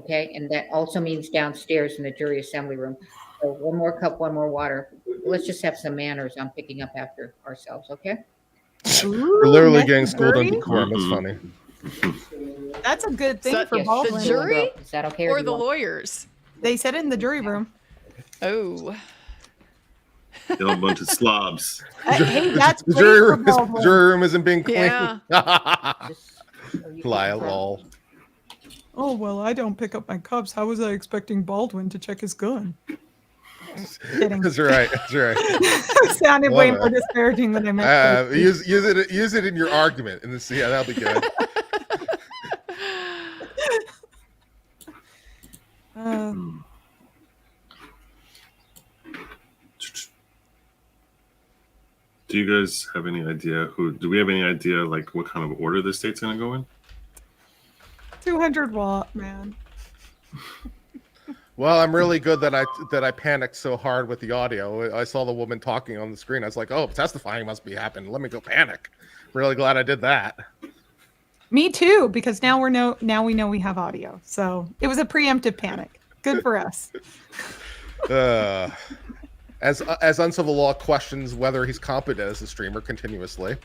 Speaker 8: Okay, and that also means downstairs in the jury assembly room. So one more cup, one more water. Let's just have some manners on picking up after ourselves, okay?
Speaker 1: We're literally getting schooled on decorum. It's funny.
Speaker 3: That's a good thing for Baldwin.
Speaker 5: The jury?
Speaker 8: Is that okay?
Speaker 5: Or the lawyers?
Speaker 3: They said it in the jury room.
Speaker 5: Oh.
Speaker 7: They're a bunch of slobs.
Speaker 3: Hey, that's
Speaker 1: the jury room isn't being cleaned.
Speaker 5: Yeah.
Speaker 1: Lol.
Speaker 3: Oh, well, I don't pick up my cups. How was I expecting Baldwin to check his gun? Kidding.
Speaker 1: That's right. That's right.
Speaker 3: Sounded way more disparaging than I meant.
Speaker 1: Use it in your argument and see. Yeah, that'll be good.
Speaker 7: Do you guys have any idea do we have any idea like what kind of order the state's going to go in?
Speaker 3: 200 watt, man.
Speaker 1: Well, I'm really good that I panicked so hard with the audio. I saw the woman talking on the screen. I was like, "Oh, testifying must be happening. Let me go panic." Really glad I did that.
Speaker 3: Me too, because now we know we have audio. So it was a preemptive panic. Good for us.
Speaker 1: As Uncivil Law questions whether he's competent as a streamer continuously.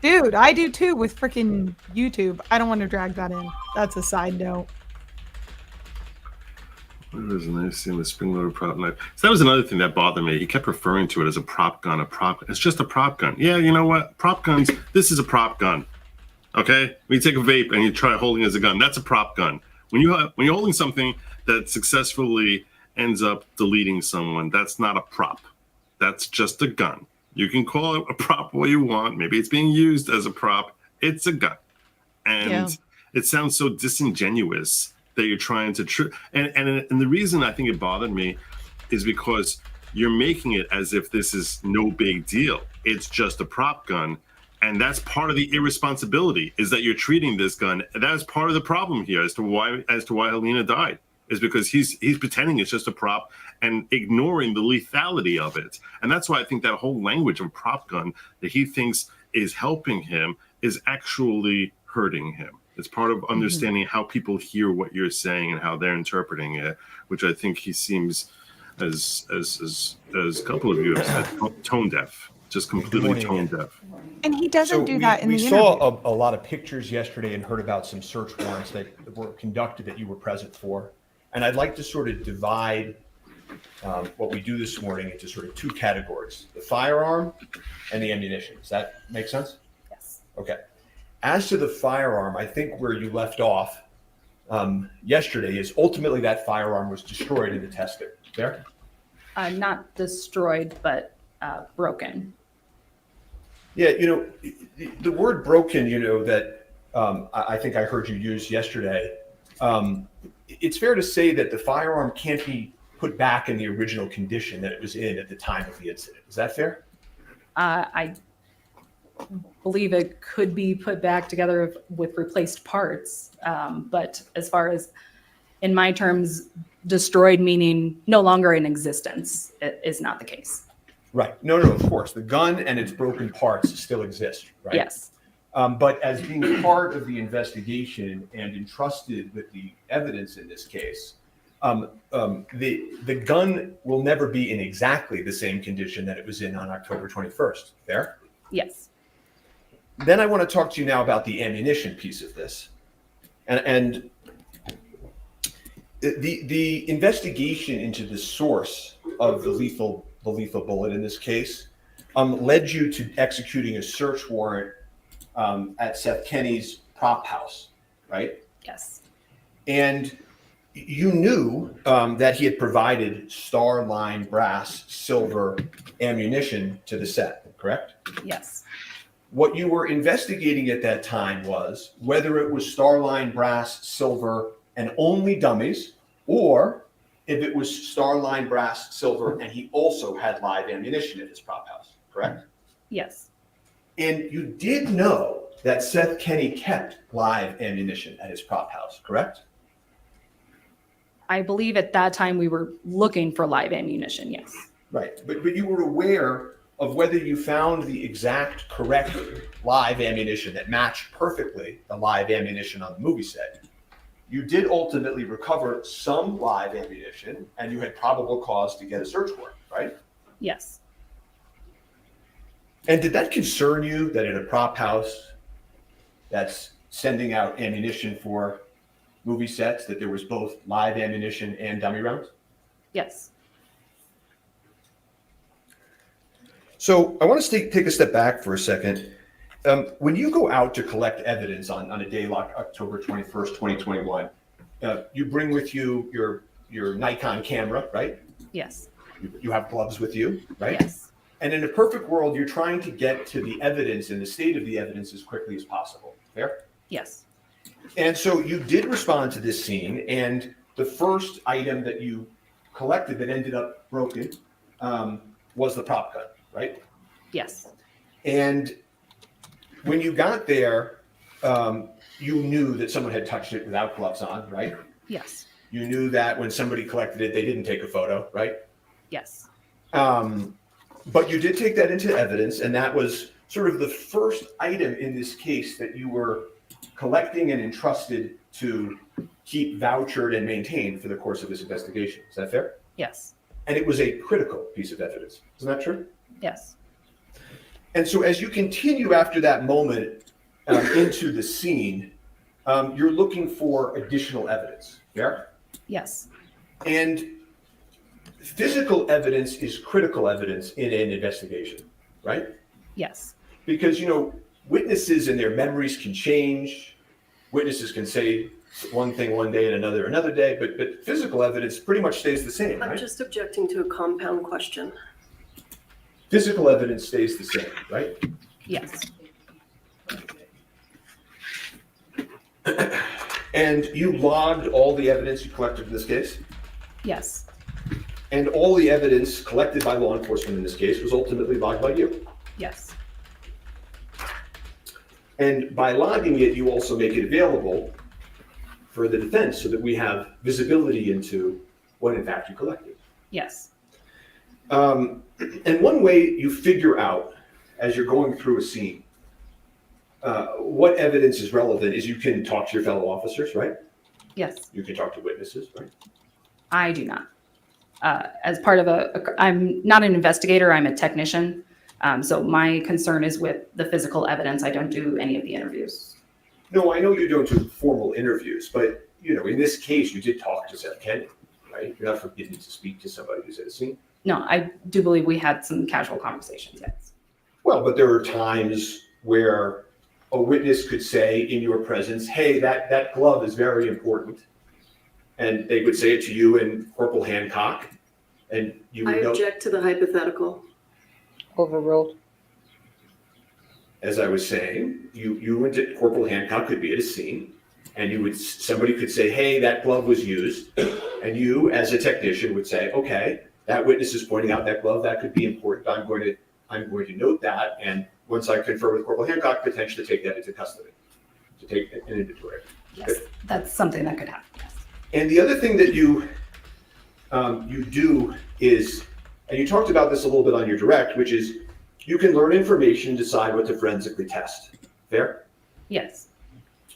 Speaker 3: Dude, I do too with freaking YouTube. I don't want to drag that in. That's a side note.
Speaker 7: It was nice seeing the spring-loaded prop knife. So that was another thing that bothered me. He kept referring to it as a prop gun, It's just a prop gun. Yeah, you know what? Prop guns, this is a prop gun. Okay? When you take a vape and you try holding it as a gun, that's a prop gun. When you're holding something that successfully ends up deleting someone, that's not a prop. That's just a gun. You can call it a prop what you want. Maybe it's being used as a prop. It's a gun. And it sounds so disingenuous that you're trying to and the reason I think it bothered me is because you're making it as if this is no big deal. It's just a prop gun. And that's part of the irresponsibility, is that you're treating this gun. That's part of the problem here as to why Helena died, is because he's pretending it's just a prop and ignoring the lethality of it. And that's why I think that whole language of prop gun that he thinks is helping him is actually hurting him. It's part of understanding how people hear what you're saying and how they're interpreting it, which I think he seems, as a couple of you have said, tone deaf, just completely tone deaf.
Speaker 3: And he doesn't do that in the
Speaker 9: interview.
Speaker 3: interview.
Speaker 9: We saw a lot of pictures yesterday and heard about some search warrants that were conducted that you were present for. And I'd like to sort of divide what we do this morning into sort of two categories: the firearm and the ammunition. Does that make sense?
Speaker 10: Yes.
Speaker 9: Okay. As to the firearm, I think where you left off yesterday is ultimately that firearm was destroyed in the testing. Fair?
Speaker 10: Not destroyed, but broken.
Speaker 9: Yeah, the word broken, that I think I heard you use yesterday. It's fair to say that the firearm can't be put back in the original condition that it was in at the time of the incident. Is that fair?
Speaker 10: I believe it could be put back together with replaced parts. But as far as, in my terms, destroyed meaning no longer in existence, it is not the case.
Speaker 9: Right. No, of course. The gun and its broken parts still exist, right?
Speaker 10: Yes.
Speaker 9: But as being part of the investigation and entrusted with the evidence in this case, the gun will never be in exactly the same condition that it was in on October 21st. Fair?
Speaker 10: Yes.
Speaker 9: Then I want to talk to you now about the ammunition piece of this. And the investigation into the source of the lethal bullet in this case led you to executing a search warrant at Seth Kenney's prop house, right?
Speaker 10: Yes.
Speaker 9: And you knew that he had provided star-line brass silver ammunition to the set, correct?
Speaker 10: Yes.
Speaker 9: What you were investigating at that time was whether it was star-line brass silver and only dummies, or if it was star-line brass silver and he also had live ammunition at his prop house, correct?
Speaker 10: Yes.
Speaker 9: And you did know that Seth Kenney kept live ammunition at his prop house, correct?
Speaker 10: I believe at that time we were looking for live ammunition, yes.
Speaker 9: Right, but you were aware of whether you found the exact correct live ammunition that matched perfectly the live ammunition on the movie set. You did ultimately recover some live ammunition, and you had probable cause to get a search warrant, right?
Speaker 10: Yes.
Speaker 9: And did that concern you that in a prop house that's sending out ammunition for movie sets, that there was both live ammunition and dummy rounds?
Speaker 10: Yes.
Speaker 9: So I want to take a step back for a second. When you go out to collect evidence on a day like October 21st, 2021, you bring with you your Nikon camera, right?
Speaker 10: Yes.
Speaker 9: You have gloves with you, right?
Speaker 10: Yes.
Speaker 9: And in a perfect world, you're trying to get to the evidence and the state of the evidence as quickly as possible. Fair?
Speaker 10: Yes.
Speaker 9: And so you did respond to this scene, and the first item that you collected that ended up broken was the prop gun, right?
Speaker 10: Yes.
Speaker 9: And when you got there, you knew that someone had touched it without gloves on, right?
Speaker 10: Yes.
Speaker 9: You knew that when somebody collected it, they didn't take a photo, right?
Speaker 10: Yes.
Speaker 9: But you did take that into evidence, and that was sort of the first item in this case that you were collecting and entrusted to keep vouchered and maintained for the course of this investigation. Is that fair?
Speaker 10: Yes.
Speaker 9: And it was a critical piece of evidence. Isn't that true?
Speaker 10: Yes.
Speaker 9: And so as you continue after that moment into the scene, you're looking for additional evidence. Yeah?
Speaker 10: Yes.
Speaker 9: And physical evidence is critical evidence in an investigation, right?
Speaker 10: Yes.
Speaker 9: Because, witnesses and their memories can change. Witnesses can say one thing one day and another day, but physical evidence pretty much stays the same, right?
Speaker 11: I'm just objecting to a compound question.
Speaker 9: Physical evidence stays the same, right?
Speaker 10: Yes.
Speaker 9: And you logged all the evidence you collected in this case?
Speaker 10: Yes.
Speaker 9: And all the evidence collected by law enforcement in this case was ultimately logged by you?
Speaker 10: Yes.
Speaker 9: And by logging it, you also make it available for the defense so that we have visibility into what in fact you collected.
Speaker 10: Yes.
Speaker 9: And one way you figure out as you're going through a scene what evidence is relevant is you can talk to your fellow officers, right?
Speaker 10: Yes.
Speaker 9: You can talk to witnesses, right?
Speaker 10: I do not. As part of I'm not an investigator, I'm a technician. So my concern is with the physical evidence. I don't do any of the interviews.
Speaker 9: No, I know you don't do formal interviews, but in this case, you did talk to Seth Kennedy, right? You're not forbidden to speak to somebody who's at a scene.
Speaker 10: No, I do believe we had some casual conversations, yes.
Speaker 9: Well, but there are times where a witness could say in your presence, hey, that glove is very important. And they would say it to you and Corporal Hancock. And you would
Speaker 11: I object to the hypothetical.
Speaker 8: Overruled.
Speaker 9: As I was saying, you and Corporal Hancock could be at a scene and somebody could say, hey, that glove was used. And you as a technician would say, okay, that witness is pointing out that glove, that could be important. I'm going to note that. And once I confer with Corporal Hancock, potentially take that into custody, to take an inventory.
Speaker 10: Yes, that's something that could happen, yes.
Speaker 9: And the other thing that you do is, and you talked about this a little bit on your direct, which is you can learn information, decide what to forensically test. Fair?
Speaker 10: Yes.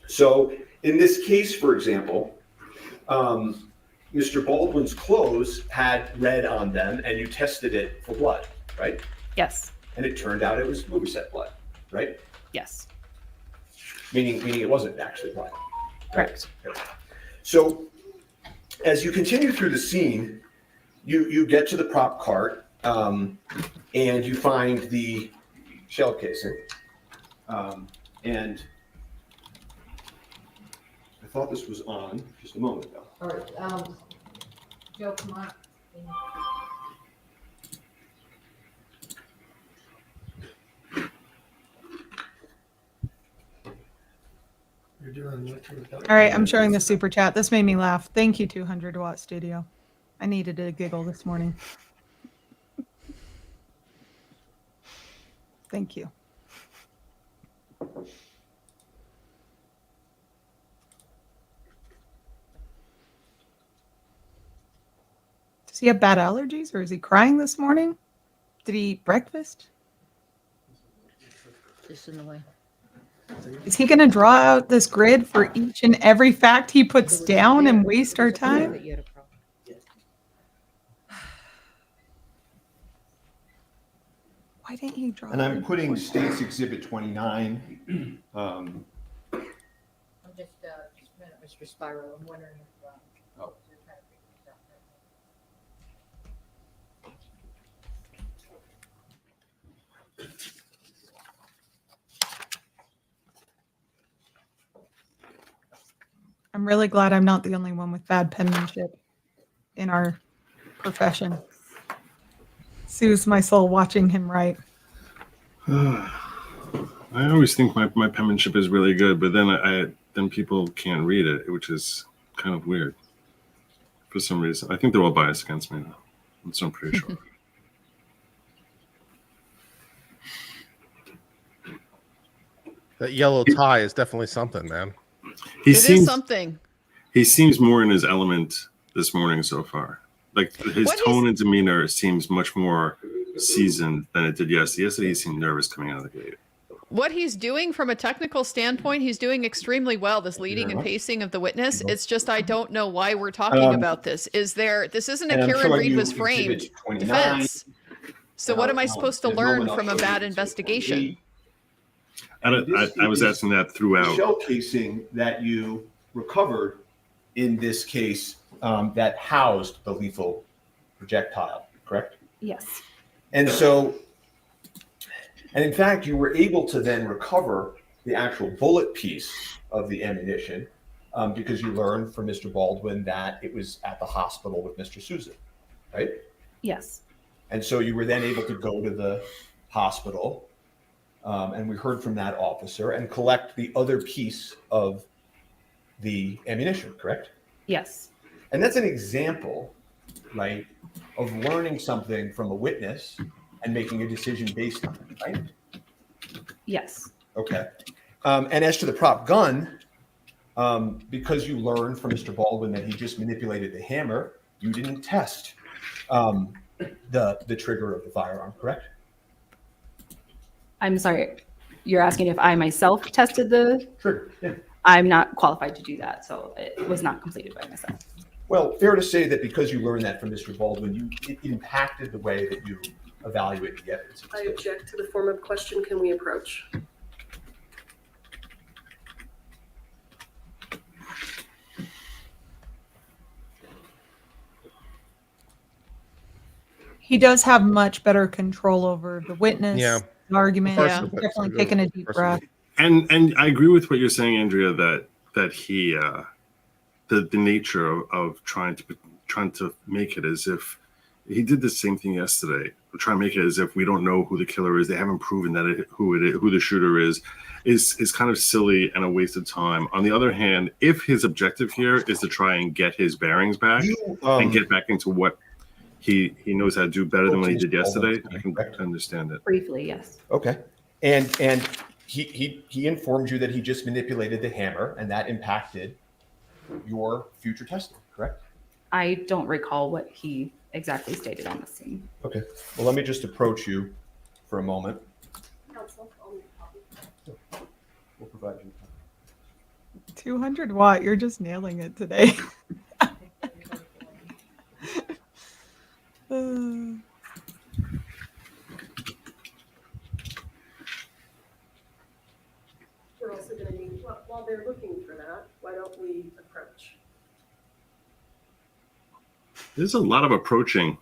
Speaker 9: So in this case, for example, Mr. Baldwin's clothes had red on them and you tested it for blood, right?
Speaker 10: Yes.
Speaker 9: And it turned out it was movie set blood, right?
Speaker 10: Yes.
Speaker 9: Meaning it wasn't actually blood.
Speaker 10: Correct.
Speaker 9: Okay. So as you continue through the scene, you get to the prop cart and you find the shell casing. And I thought this was on just a moment ago.
Speaker 8: All right, Joe, come on.
Speaker 3: All right, I'm showing the super chat. This made me laugh. Thank you, 200 Watt Studio. I needed a giggle this morning. Thank you. Does he have bad allergies or is he crying this morning? Did he eat breakfast?
Speaker 8: Just in the way.
Speaker 3: Is he going to draw out this grid for each and every fact he puts down and waste our time? Why didn't he draw?
Speaker 9: And I'm putting State's Exhibit 29.
Speaker 8: I'm just a minute, Mr. Spiro. I'm wondering if
Speaker 9: Oh.
Speaker 8: you're trying to figure this out.
Speaker 3: I'm really glad I'm not the only one with bad penmanship in our profession. Soothes my soul watching him write.
Speaker 7: I always think my penmanship is really good, but then people can't read it, which is kind of weird for some reason. I think they're all biased against me, though. So I'm pretty sure.
Speaker 1: That yellow tie is definitely something, man.
Speaker 7: He
Speaker 5: It is
Speaker 7: seems
Speaker 5: something.
Speaker 7: he seems more in his element this morning so far. Like his
Speaker 5: What
Speaker 7: tone and demeanor seems much more seasoned than it did yesterday. Yesterday he seemed nervous coming out of the gate.
Speaker 5: What he's doing from a technical standpoint, he's doing extremely well. This leading and pacing of the witness. It's just I don't know why we're talking about this. This isn't a
Speaker 9: and I'm
Speaker 5: Karen
Speaker 9: showing
Speaker 5: Reed
Speaker 9: you
Speaker 5: was framed
Speaker 9: Exhibit 29.
Speaker 5: defense. So what am I supposed to
Speaker 9: In a moment,
Speaker 5: learn
Speaker 9: I'll
Speaker 5: from a
Speaker 9: show you
Speaker 5: bad
Speaker 9: Exhibit
Speaker 5: investigation?
Speaker 9: 28.
Speaker 7: I was asking that throughout.
Speaker 9: The shell casing that you recovered in this case that housed the lethal projectile, correct?
Speaker 10: Yes.
Speaker 9: And so, and in fact, you were able to then recover the actual bullet piece of the ammunition because you learned from Mr. Baldwin that it was at the hospital with Mr. Souza, right?
Speaker 10: Yes.
Speaker 9: And so you were then able to go to the hospital, and we heard from that officer, and collect the other piece of the ammunition, correct?
Speaker 10: Yes.
Speaker 9: And that's an example, right, of learning something from a witness and making a decision based on it, right?
Speaker 10: Yes.
Speaker 9: Okay. And as to the prop gun, because you learned from Mr. Baldwin that he just manipulated the hammer, you didn't test the trigger of the firearm, correct?
Speaker 10: I'm sorry. You're asking if I myself tested the
Speaker 9: Trigger, yeah.
Speaker 10: I'm not qualified to do that, so it was not completed by myself.
Speaker 9: Well, fair to say that because you learned that from Mr. Baldwin, it impacted the way that you evaluate the evidence.
Speaker 11: I object to the form of question. Can we approach?
Speaker 3: He does have much better control over the witness,
Speaker 1: Yeah.
Speaker 3: the argument.
Speaker 5: Yeah.
Speaker 3: Definitely taking a deep breath.
Speaker 7: And I agree with what you're saying, Andrea, that he the nature of trying to make it as if he did the same thing yesterday. Trying to make it as if we don't know who the killer is. They haven't proven that who the shooter is kind of silly and a waste of time. On the other hand, if his objective here is to try and get his bearings back and get back into what he knows how to do better than what he did yesterday, I can understand it.
Speaker 10: Briefly, yes.
Speaker 9: Okay. And he informed you that he just manipulated the hammer and that impacted your future testing, correct?
Speaker 10: I don't recall what he exactly stated on the scene.
Speaker 9: Okay. Well, let me just approach you for a moment.
Speaker 11: Counsel, I'll make a copy.
Speaker 9: We'll provide you.
Speaker 3: 200 watt. You're just nailing it today.
Speaker 11: We're also going to need, while they're looking for that, why don't we approach?
Speaker 7: There's a lot of approaching.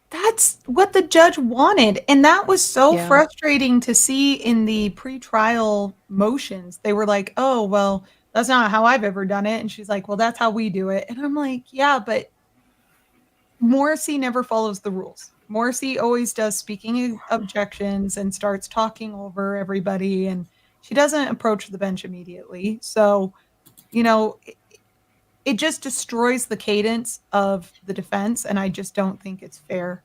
Speaker 3: That's what the judge wanted. And that was so
Speaker 5: Yeah.
Speaker 3: frustrating to see in the pretrial motions. They were like, oh, well, that's not how I've ever done it. And she's like, well, that's how we do it. And I'm like, yeah, but Morrissey never follows the rules. Morrissey always does speaking objections and starts talking over everybody. And she doesn't approach the bench immediately. So, you know, it just destroys the cadence of the defense, and I just don't think it's fair,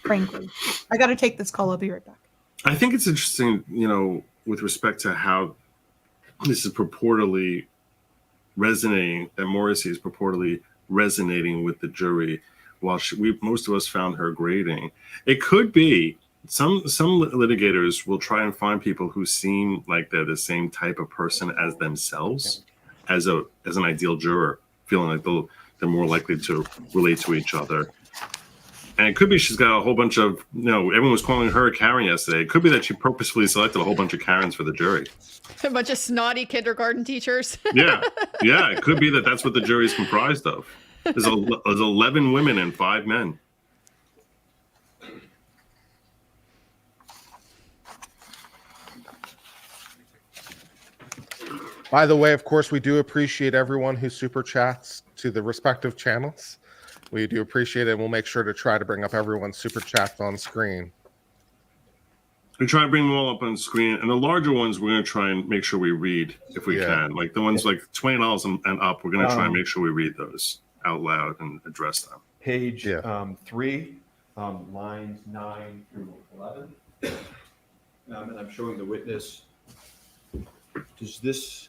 Speaker 3: frankly. I got to take this call. I'll be right back.
Speaker 7: I think it's interesting, with respect to how this is purportedly resonating, that Morrissey is purportedly resonating with the jury, while most of us found her grating. It could be some litigators will try and find people who seem like they're the same type of person as themselves, as an ideal juror, feeling like they're more likely to relate to each other. And it could be she's got a whole bunch of, everyone was calling her a Karen yesterday. It could be that she purposefully selected a whole bunch of Karens for the jury.
Speaker 5: A bunch of snotty kindergarten teachers.
Speaker 7: Yeah. It could be that that's what the jury is comprised of. There's 11 women and 5 men.
Speaker 1: By the way, of course, we do appreciate everyone who super chats to the respective channels. We do appreciate it, and we'll make sure to try to bring up everyone's super chats on screen.
Speaker 7: We try to bring them all up on screen, and the larger ones we're going to try and make sure we read if we can. Like the ones like $20 and up, we're going to try and make sure we read those out loud and address them.
Speaker 9: Page 3, lines 9 through 11.
Speaker 12: and I'm showing the witness. Does this,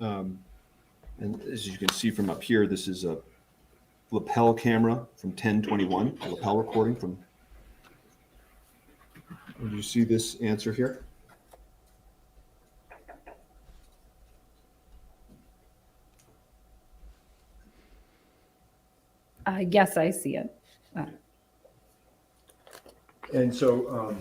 Speaker 12: and as you can see from up here, this is a lapel camera from 1021, a lapel recording from. Do you see this answer here?
Speaker 10: Yes, I see it.
Speaker 12: And so,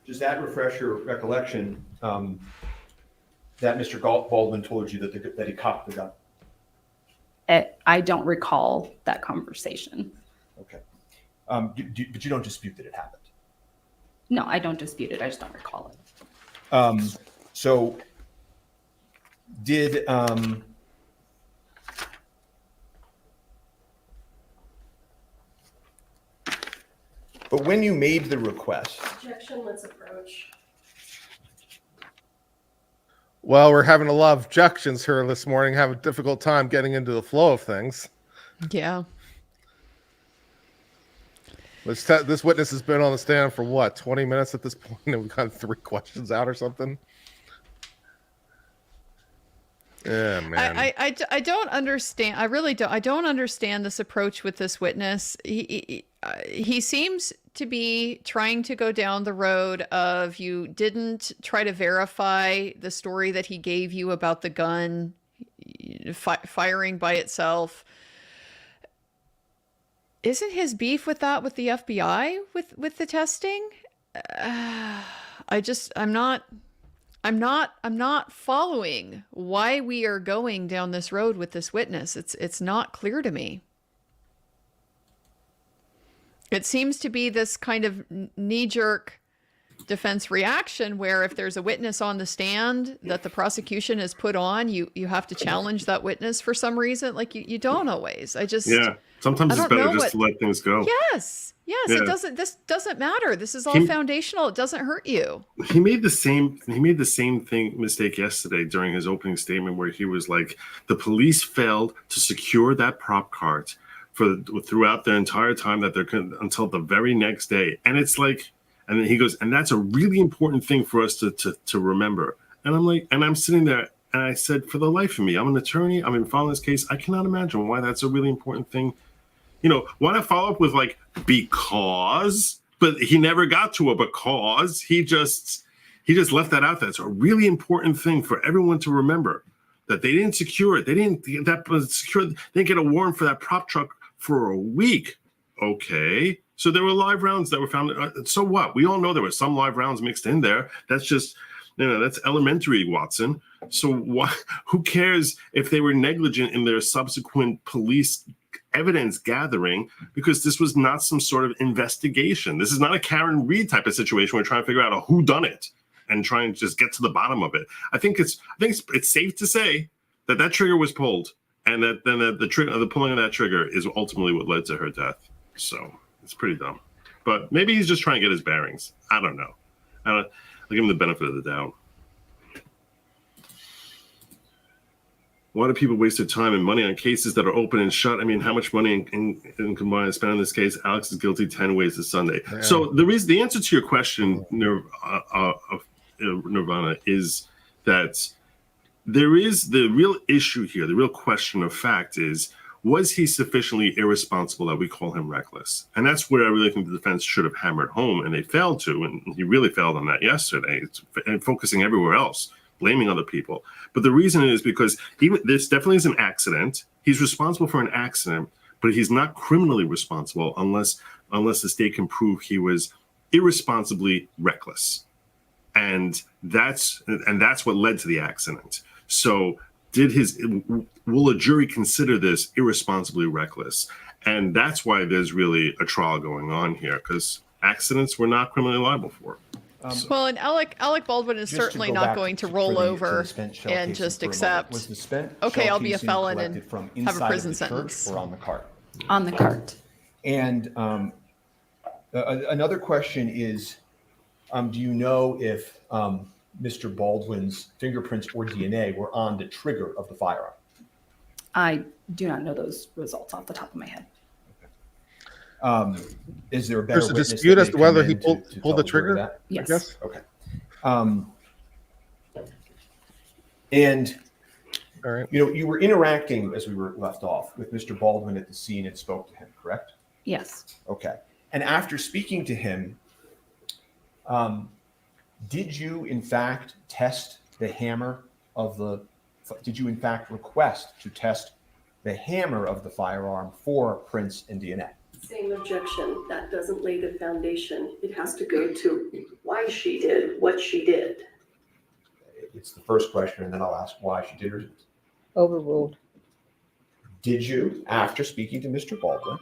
Speaker 12: does that refresh your recollection that Mr. Baldwin told you that he cocked the gun?
Speaker 10: I don't recall that conversation.
Speaker 12: Okay. But you don't dispute that it happened?
Speaker 10: No, I don't dispute it. I just don't recall it.
Speaker 12: So did but when you made the request.
Speaker 11: Objection, let's approach.
Speaker 1: Well, we're having a lot of objections here this morning, have a difficult time getting into the flow of things.
Speaker 5: Yeah.
Speaker 1: This witness has been on the stand for what, 20 minutes at this point, and we've got 3 questions out or something. Yeah, man.
Speaker 5: I don't understand. I really don't. I don't understand this approach with this witness. He seems to be trying to go down the road of you didn't try to verify the story that he gave you about the gun firing by itself. Isn't his beef with that with the FBI with the testing? I'm not following why we are going down this road with this witness. It's not clear to me. It seems to be this kind of knee-jerk defense reaction where if there's a witness on the stand that the prosecution has put on, you have to challenge that witness for some reason. Like you don't always.
Speaker 7: Sometimes it's better just to let things go.
Speaker 5: Yes. Yeah. This doesn't matter. This is all foundational. It doesn't hurt you.
Speaker 7: He made the same mistake yesterday during his opening statement where he was like, the police failed to secure that prop cart throughout their entire time that until the very next day. And it's like, and then he goes, and that's a really important thing for us to remember. And I'm like, and I'm sitting there and I said, for the life of me, I'm an attorney. I'm following this case. I cannot imagine why that's a really important thing. Why not follow up with like, because, but he never got to a because. He just left that out there. It's a really important thing for everyone to remember that they didn't secure it. They didn't get a warrant for that prop truck for a week. Okay. So there were live rounds that were found. So what? We all know there were some live rounds mixed in there. That's just, that's elementary, Watson. So who cares if they were negligent in their subsequent police evidence gathering, because this was not some sort of investigation. This is not a Karen Reed type of situation. We're trying to figure out a whodunit and try and just get to the bottom of it. I think it's safe to say that trigger was pulled, and that then the pulling of that trigger is ultimately what led to her death. So it's pretty dumb. But maybe he's just trying to get his bearings. I don't know. I'll give him the benefit of the doubt. Why do people waste their time and money on cases that are open and shut? I mean, how much money in combined spent on this case? Alex is guilty 10 ways to Sunday. Yeah. So the answer to your question, Nirvana, is that there is the real issue here. The real question of fact is, was he sufficiently irresponsible that we call him reckless? And that's where I really think the defense should have hammered home, and they failed to. And he really failed on that yesterday, and focusing everywhere else, blaming other people. But the reason is because this definitely is an accident. He's responsible for an accident, but he's not criminally responsible unless the state can prove he was irresponsibly reckless. And that's what led to the accident. So will a jury consider this irresponsibly reckless? And that's why there's really a trial going on here, because accidents we're not criminally liable for.
Speaker 5: Well, and Alec Baldwin is certainly not going to roll over and just accept, okay, I'll be a felon and have a prison sentence.
Speaker 9: Or on the cart?
Speaker 10: On the cart.
Speaker 9: And another question is, do you know if Mr. Baldwin's fingerprints or DNA were on the trigger of the firearm?
Speaker 10: I do not know those results off the top of my head.
Speaker 9: Is there a better
Speaker 1: There's a
Speaker 9: witness
Speaker 1: dispute
Speaker 9: that
Speaker 1: as
Speaker 9: may
Speaker 1: to whether
Speaker 9: come
Speaker 1: he
Speaker 9: in
Speaker 1: pulled
Speaker 9: to
Speaker 1: the
Speaker 9: tell jury
Speaker 1: trigger.
Speaker 9: that?
Speaker 1: I
Speaker 10: Yes.
Speaker 1: guess.
Speaker 9: Okay. And
Speaker 1: All right.
Speaker 9: you were interacting as we were left off with Mr. Baldwin at the scene and spoke to him, correct?
Speaker 10: Yes.
Speaker 9: Okay. And after speaking to him, did you in fact test the hammer of the? Did you in fact request to test the hammer of the firearm for prints and DNA?
Speaker 11: Same objection. That doesn't lay the foundation. It has to go to why she did what she did.
Speaker 9: It's the first question, and then I'll ask why she did it.
Speaker 8: Overruled.
Speaker 9: Did you, after speaking to Mr. Baldwin,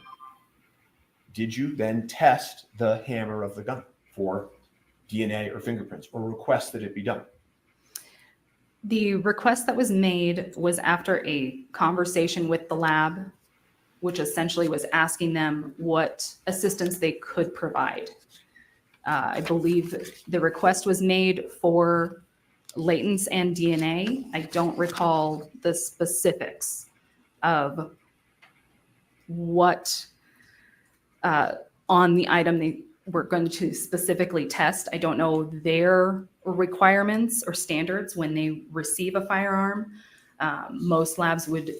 Speaker 9: did you then test the hammer of the gun for DNA or fingerprints, or request that it be done?
Speaker 10: The request that was made was after a conversation with the lab, which essentially was asking them what assistance they could provide. I believe the request was made for latents and DNA. I don't recall the specifics of what on the item they were going to specifically test. I don't know their requirements or standards when they receive a firearm. Most labs would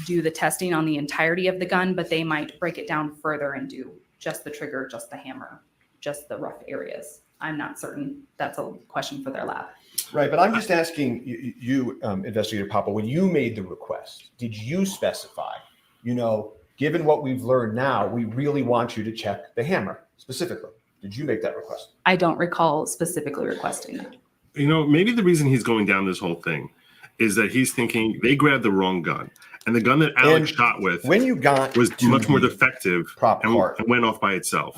Speaker 10: do the testing on the entirety of the gun, but they might break it down further and do just the trigger, just the hammer, just the rough areas. I'm not certain. That's a question for their lab.
Speaker 9: Right, but I'm just asking you, Investigator Poppell, when you made the request, did you specify, given what we've learned now, we really want you to check the hammer specifically? Did you make that request?
Speaker 10: I don't recall specifically requesting that.
Speaker 7: Maybe the reason he's going down this whole thing is that he's thinking they grabbed the wrong gun. And the gun that Alec shot with
Speaker 9: when you got
Speaker 7: was much more defective and went off by itself.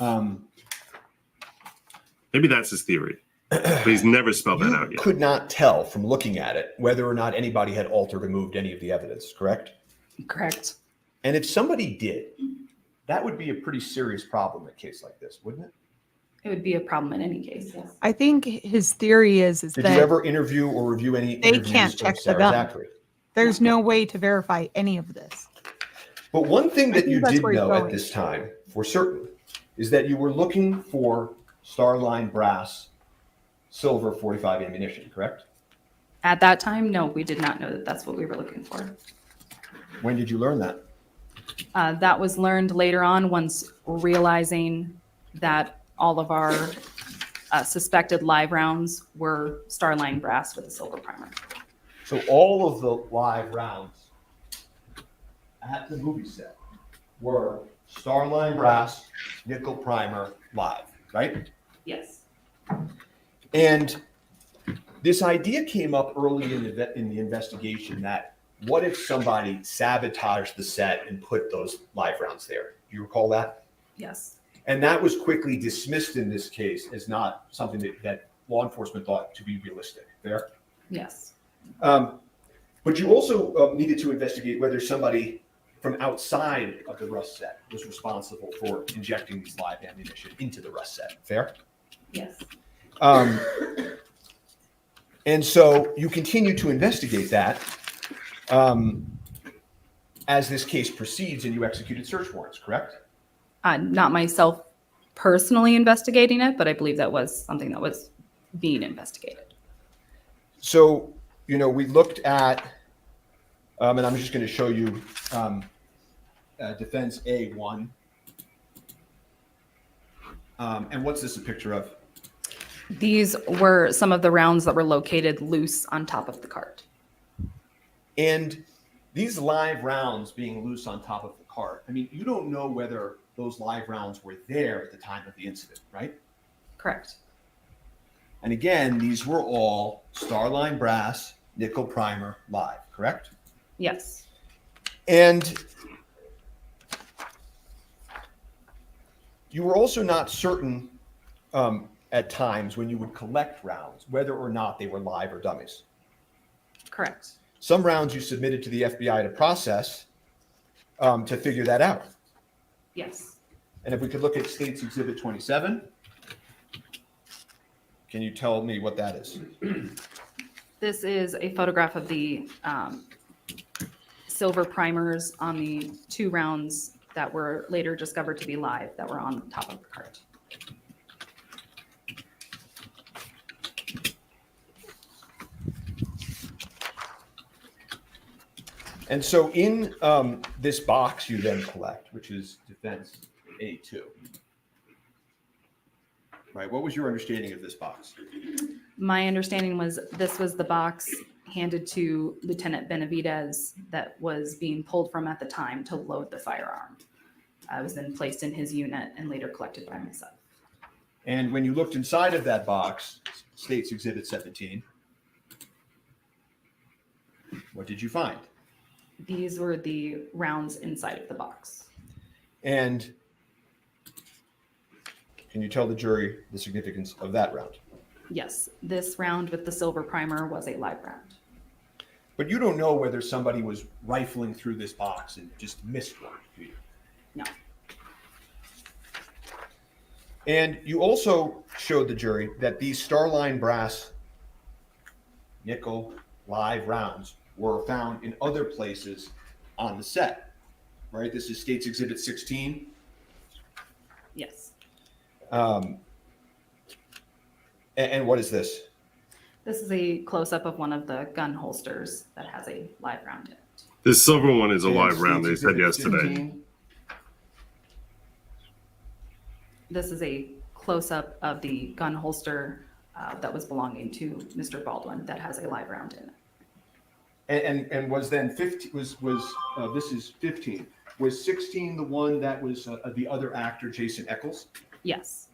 Speaker 7: Maybe that's his theory. But he's never spelled that out yet.
Speaker 9: You could not tell from looking at it whether or not anybody had altered or moved any of the evidence, correct?
Speaker 10: Correct.
Speaker 9: And if somebody did, that would be a pretty serious problem in a case like this, wouldn't it?
Speaker 10: It would be a problem in any case. Yes.
Speaker 3: I think his theory is
Speaker 9: Did
Speaker 3: that
Speaker 9: you ever interview or review any
Speaker 3: they
Speaker 9: interviews
Speaker 3: can't
Speaker 9: of
Speaker 3: check the
Speaker 9: Sarah
Speaker 3: gun.
Speaker 9: Zachary?
Speaker 3: There's no way to verify any of this.
Speaker 9: But one thing that you
Speaker 3: that's
Speaker 9: did
Speaker 3: where he's
Speaker 9: know at
Speaker 3: going.
Speaker 9: this time for certain is that you were looking for Starline brass silver 45 ammunition, correct?
Speaker 10: At that time, no, we did not know that that's what we were looking for.
Speaker 9: When did you learn that?
Speaker 10: That was learned later on once realizing that all of our suspected live rounds were Starline brass with a silver primer.
Speaker 9: So all of the live rounds at the movie set were Starline brass, nickel primer, live, right?
Speaker 10: Yes.
Speaker 9: And this idea came up early in the investigation that what if somebody sabotaged the set and put those live rounds there? Do you recall that?
Speaker 10: Yes.
Speaker 9: And that was quickly dismissed in this case as not something that law enforcement thought to be realistic. Fair?
Speaker 10: Yes.
Speaker 9: But you also needed to investigate whether somebody from outside of the Rust set was responsible for injecting these live ammunition into the Rust set. Fair?
Speaker 10: Yes.
Speaker 9: And so you continue to investigate that as this case proceeds, and you executed search warrants, correct?
Speaker 10: Not myself personally investigating it, but I believe that was something that was being investigated.
Speaker 9: So, we looked at, and I'm just going to show you Defense A1. And what's this a picture of?
Speaker 10: These were some of the rounds that were located loose on top of the cart.
Speaker 9: And these live rounds being loose on top of the cart, I mean, you don't know whether those live rounds were there at the time of the incident, right?
Speaker 10: Correct.
Speaker 9: And again, these were all Starline brass, nickel primer, live, correct?
Speaker 10: Yes.
Speaker 9: And you were also not certain at times when you would collect rounds, whether or not they were live or dummies.
Speaker 10: Correct.
Speaker 9: Some rounds you submitted to the FBI to process to figure that out.
Speaker 10: Yes.
Speaker 9: And if we could look at State's Exhibit 27, can you tell me what that is?
Speaker 10: This is a photograph of the silver primers on the 2 rounds that were later discovered to be live that were on top of the cart.
Speaker 9: And so in this box you then collect, which is defense A2. Right. What was your understanding of this box?
Speaker 10: My understanding was this was the box handed to Lieutenant Benavidez that was being pulled from at the time to load the firearm. It was then placed in his unit and later collected by myself.
Speaker 9: And when you looked inside of that box, State's Exhibit 17, what did you find?
Speaker 10: These were the rounds inside of the box.
Speaker 9: And can you tell the jury the significance of that round?
Speaker 10: Yes, this round with the silver primer was a live round.
Speaker 9: But you don't know whether somebody was rifling through this box and just missed one, do you?
Speaker 10: No.
Speaker 9: And you also showed the jury that these Starline brass nickel live rounds were found in other places on the set, right? This is State's Exhibit 16.
Speaker 10: Yes.
Speaker 9: And what is this?
Speaker 10: This is a close-up of one of the gun holsters that has a live round in it.
Speaker 7: This silver one is a
Speaker 9: And
Speaker 7: live round, they
Speaker 9: State's
Speaker 7: said
Speaker 9: Exhibit
Speaker 7: yesterday.
Speaker 9: 15.
Speaker 10: This is a close-up of the gun holster that was belonging to Mr. Baldwin that has a live round in it.
Speaker 9: And was then 15 was this is 15. Was 16 the one that was the other actor, Jason Eccles?
Speaker 10: Yes.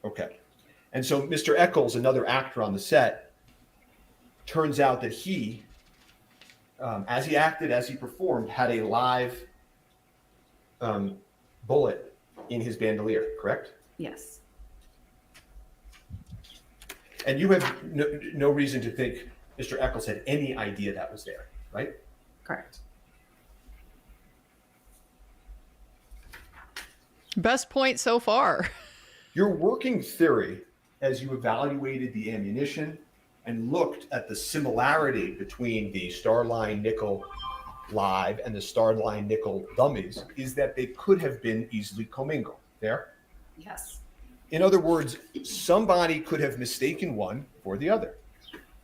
Speaker 9: Okay. And so Mr. Eccles, another actor on the set, turns out that he, as he acted, as he performed, had a live bullet in his bandolier, correct?
Speaker 10: Yes.
Speaker 9: And you have no reason to think Mr. Eccles had any idea that was there, right?
Speaker 10: Correct.
Speaker 5: Best point so far.
Speaker 9: Your working theory, as you evaluated the ammunition and looked at the similarity between the Starline nickel live and the Starline nickel dummies, is that they could have been easily commingled. There?
Speaker 10: Yes.
Speaker 9: In other words, somebody could have mistaken one for the other,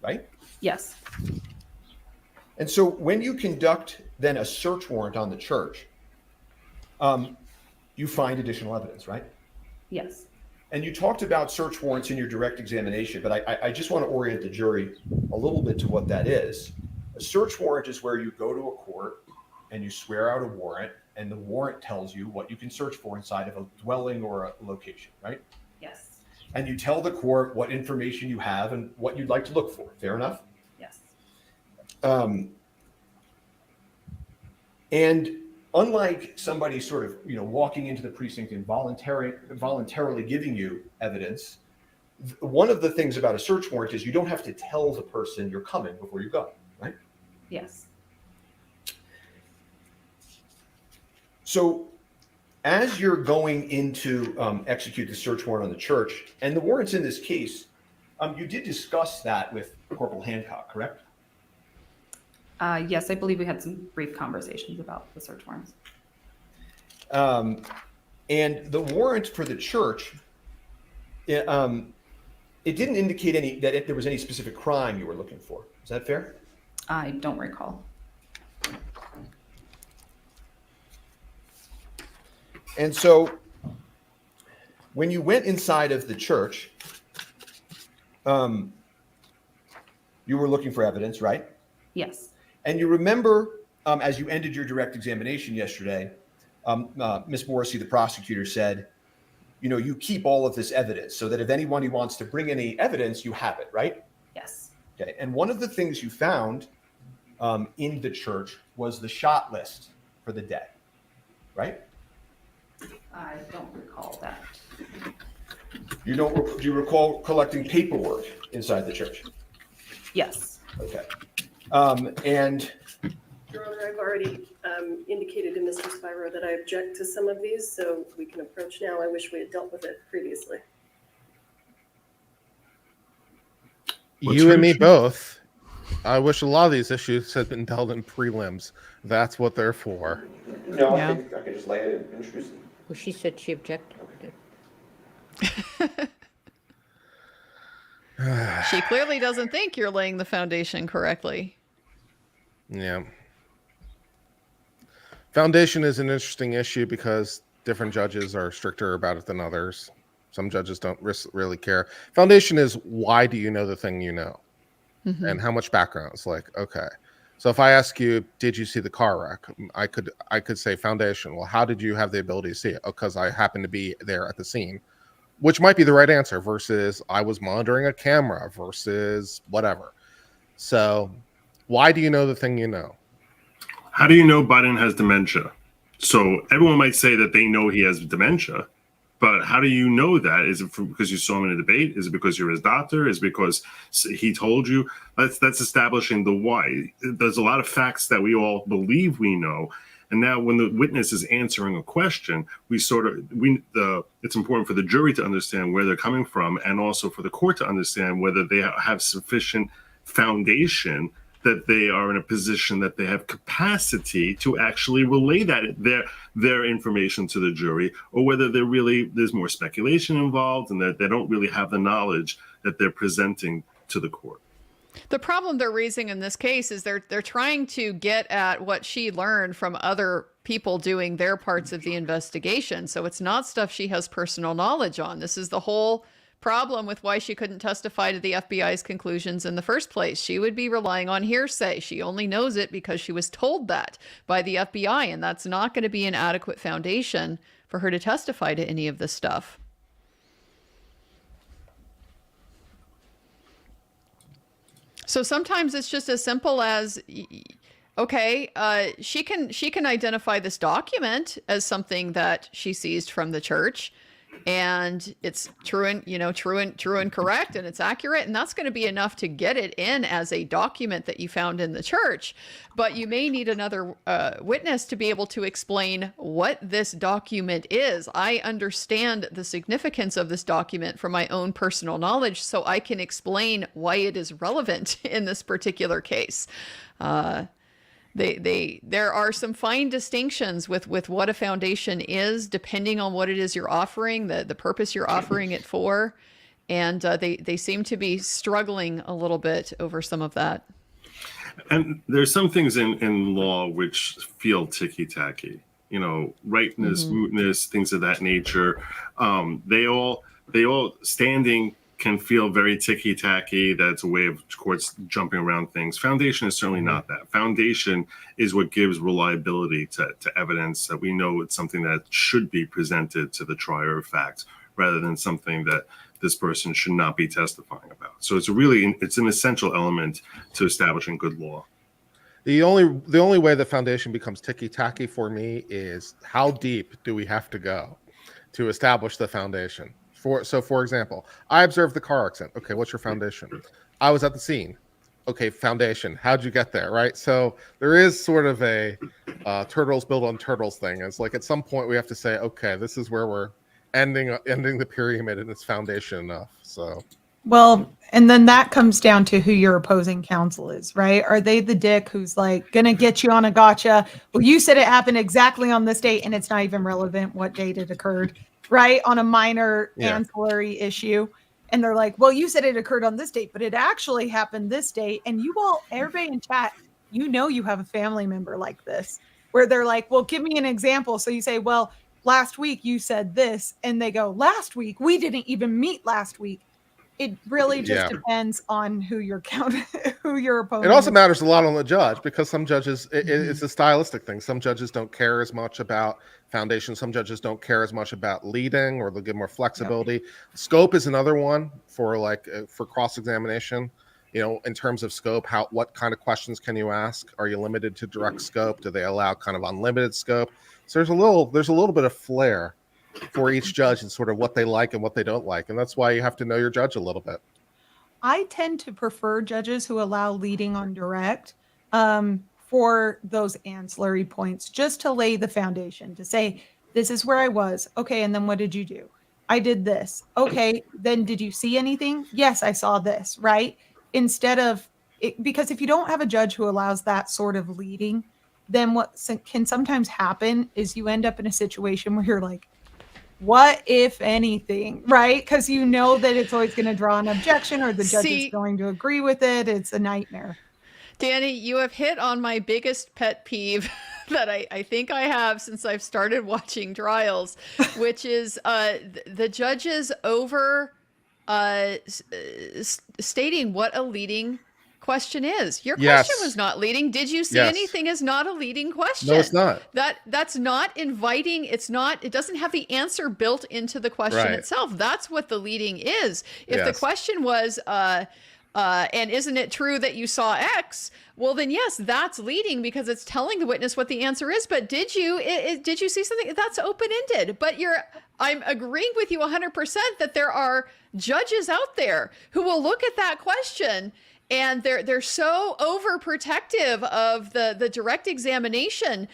Speaker 9: right?
Speaker 10: Yes.
Speaker 9: And so when you conduct then a search warrant on the church, you find additional evidence, right?
Speaker 10: Yes.
Speaker 9: And you talked about search warrants in your direct examination, but I just want to orient the jury a little bit to what that is. A search warrant is where you go to a court and you swear out a warrant, and the warrant tells you what you can search for inside of a dwelling or a location, right?
Speaker 10: Yes.
Speaker 9: And you tell the court what information you have and what you'd like to look for. Fair enough?
Speaker 10: Yes.
Speaker 9: And unlike somebody sort of, walking into the precinct and voluntarily giving you evidence, one of the things about a search warrant is you don't have to tell the person you're coming before you go, right?
Speaker 10: Yes.
Speaker 9: So as you're going into execute the search warrant on the church, and the warrants in this case, you did discuss that with Corporal Hancock, correct?
Speaker 10: Yes, I believe we had some brief conversations about the search warrants.
Speaker 9: And the warrant for the church, it didn't indicate that there was any specific crime you were looking for. Is that fair?
Speaker 10: I don't recall.
Speaker 9: And so when you went inside of the church, you were looking for evidence, right?
Speaker 10: Yes.
Speaker 9: And you remember, as you ended your direct examination yesterday, Ms. Morrissey, the prosecutor, said, you keep all of this evidence so that if anyone wants to bring any evidence, you have it, right?
Speaker 10: Yes.
Speaker 9: Okay. And one of the things you found in the church was the shot list for the day, right?
Speaker 10: I don't recall that.
Speaker 9: Do you recall collecting paperwork inside the church?
Speaker 10: Yes.
Speaker 9: Okay. And
Speaker 11: Your Honor, I've already indicated to Mr. Spiro that I object to some of these, so we can approach now. I wish we had dealt with it previously.
Speaker 1: You and me both. I wish a lot of these issues had been dealt in prelims. That's what they're for.
Speaker 9: No,
Speaker 5: Yeah.
Speaker 9: I think I could just lay it and introduce it.
Speaker 8: Well, she said she objected.
Speaker 5: She clearly doesn't think you're laying the foundation correctly.
Speaker 1: Yeah. Foundation is an interesting issue because different judges are stricter about it than others. Some judges don't really care. Foundation is, why do you know the thing you know?
Speaker 5: Mhm.
Speaker 1: And how much background? It's like, okay. So if I ask you, did you see the car wreck? I could say foundation. Well, how did you have the ability to see it? Oh, because I happened to be there at the scene, which might be the right answer versus I was monitoring a camera versus whatever. So why do you know the thing you know?
Speaker 7: How do you know Biden has dementia? So everyone might say that they know he has dementia, but how do you know that? Is it because you saw him in a debate? Is it because you're his doctor? Is it because he told you? That's establishing the why. There's a lot of facts that we all believe we know. And now when the witness is answering a question, it's important for the jury to understand where they're coming from, and also for the court to understand whether they have sufficient foundation, that they are in a position that they have capacity to actually relay that their information to the jury, or whether there's more speculation involved and that they don't really have the knowledge that they're presenting to the court.
Speaker 5: The problem they're raising in this case is they're trying to get at what she learned from other people doing their parts of the investigation. So it's not stuff she has personal knowledge on. This is the whole problem with why she couldn't testify to the FBI's conclusions in the first place. She would be relying on hearsay. She only knows it because she was told that by the FBI, and that's not going to be an adequate foundation for her to testify to any of this stuff. So sometimes it's just as simple as, okay, she can identify this document as something that she seized from the church, and it's true and correct, and it's accurate, and that's going to be enough to get it in as a document that you found in the church. But you may need another witness to be able to explain what this document is. I understand the significance of this document from my own personal knowledge, so I can explain why it is relevant in this particular case. There are some fine distinctions with what a foundation is, depending on what it is you're offering, the purpose you're offering it for. And they seem to be struggling a little bit over some of that.
Speaker 7: And there's some things in law which feel ticky-tacky, rightness, mootness, things of that nature. They all standing can feel very ticky-tacky. That's a way of courts jumping around things. Foundation is certainly not that. Foundation is what gives reliability to evidence, that we know it's something that should be presented to the trier of fact, rather than something that this person should not be testifying about. So it's an essential element to establishing good law.
Speaker 1: The only way the foundation becomes ticky-tacky for me is, how deep do we have to go to establish the foundation? For example, I observed the car accident. Okay, what's your foundation? I was at the scene. Okay, foundation. How'd you get there, right? So there is sort of a turtles build on turtles thing. It's like at some point we have to say, okay, this is where we're ending the pyramid, and it's foundation enough. So,
Speaker 3: well, and then that comes down to who your opposing counsel is, right? Are they the dick who's like gonna get you on a gotcha? Well, you said it happened exactly on this date, and it's not even relevant what date it occurred, right? On a minor ancillary issue. And they're like, well, you said it occurred on this date, but it actually happened this date. And everybody in chat, you have a family member like this, where they're like, well, give me an example. So you say, well, last week you said this, and they go, last week, we didn't even meet last week. It really just depends on who your opponent.
Speaker 1: It also matters a lot on the judge, because some judges, it's a stylistic thing. Some judges don't care as much about foundation. Some judges don't care as much about leading, or they'll give more flexibility. Scope is another one for cross-examination. In terms of scope, what kind of questions can you ask? Are you limited to direct scope? Do they allow kind of unlimited scope? So there's a little bit of flair for each judge and sort of what they like and what they don't like. And that's why you have to know your judge a little bit.
Speaker 3: I tend to prefer judges who allow leading on direct for those ancillary points, just to lay the foundation, to say, this is where I was. Okay, and then what did you do? I did this. Okay, then did you see anything? Yes, I saw this, right? Instead of because if you don't have a judge who allows that sort of leading, then what can sometimes happen is you end up in a situation where you're like, what if anything, right? Because you know that it's always going to draw an objection or the judge is going to agree with it. It's a nightmare.
Speaker 5: Danny, you have hit on my biggest pet peeve that I think I have since I've started watching trials, which is the judges over stating what a leading question is. Your question was not leading. Did you see anything is not a leading question?
Speaker 1: No, it's not.
Speaker 5: That's not inviting. It doesn't have the answer built into the question itself. That's what the leading is. If the question was, and isn't it true that you saw X? Well, then yes, that's leading because it's telling the witness what the answer is. But did you see something that's open-ended? But I'm agreeing with you 100% that there are judges out there who will look at that question and they're so overprotective of the direct examination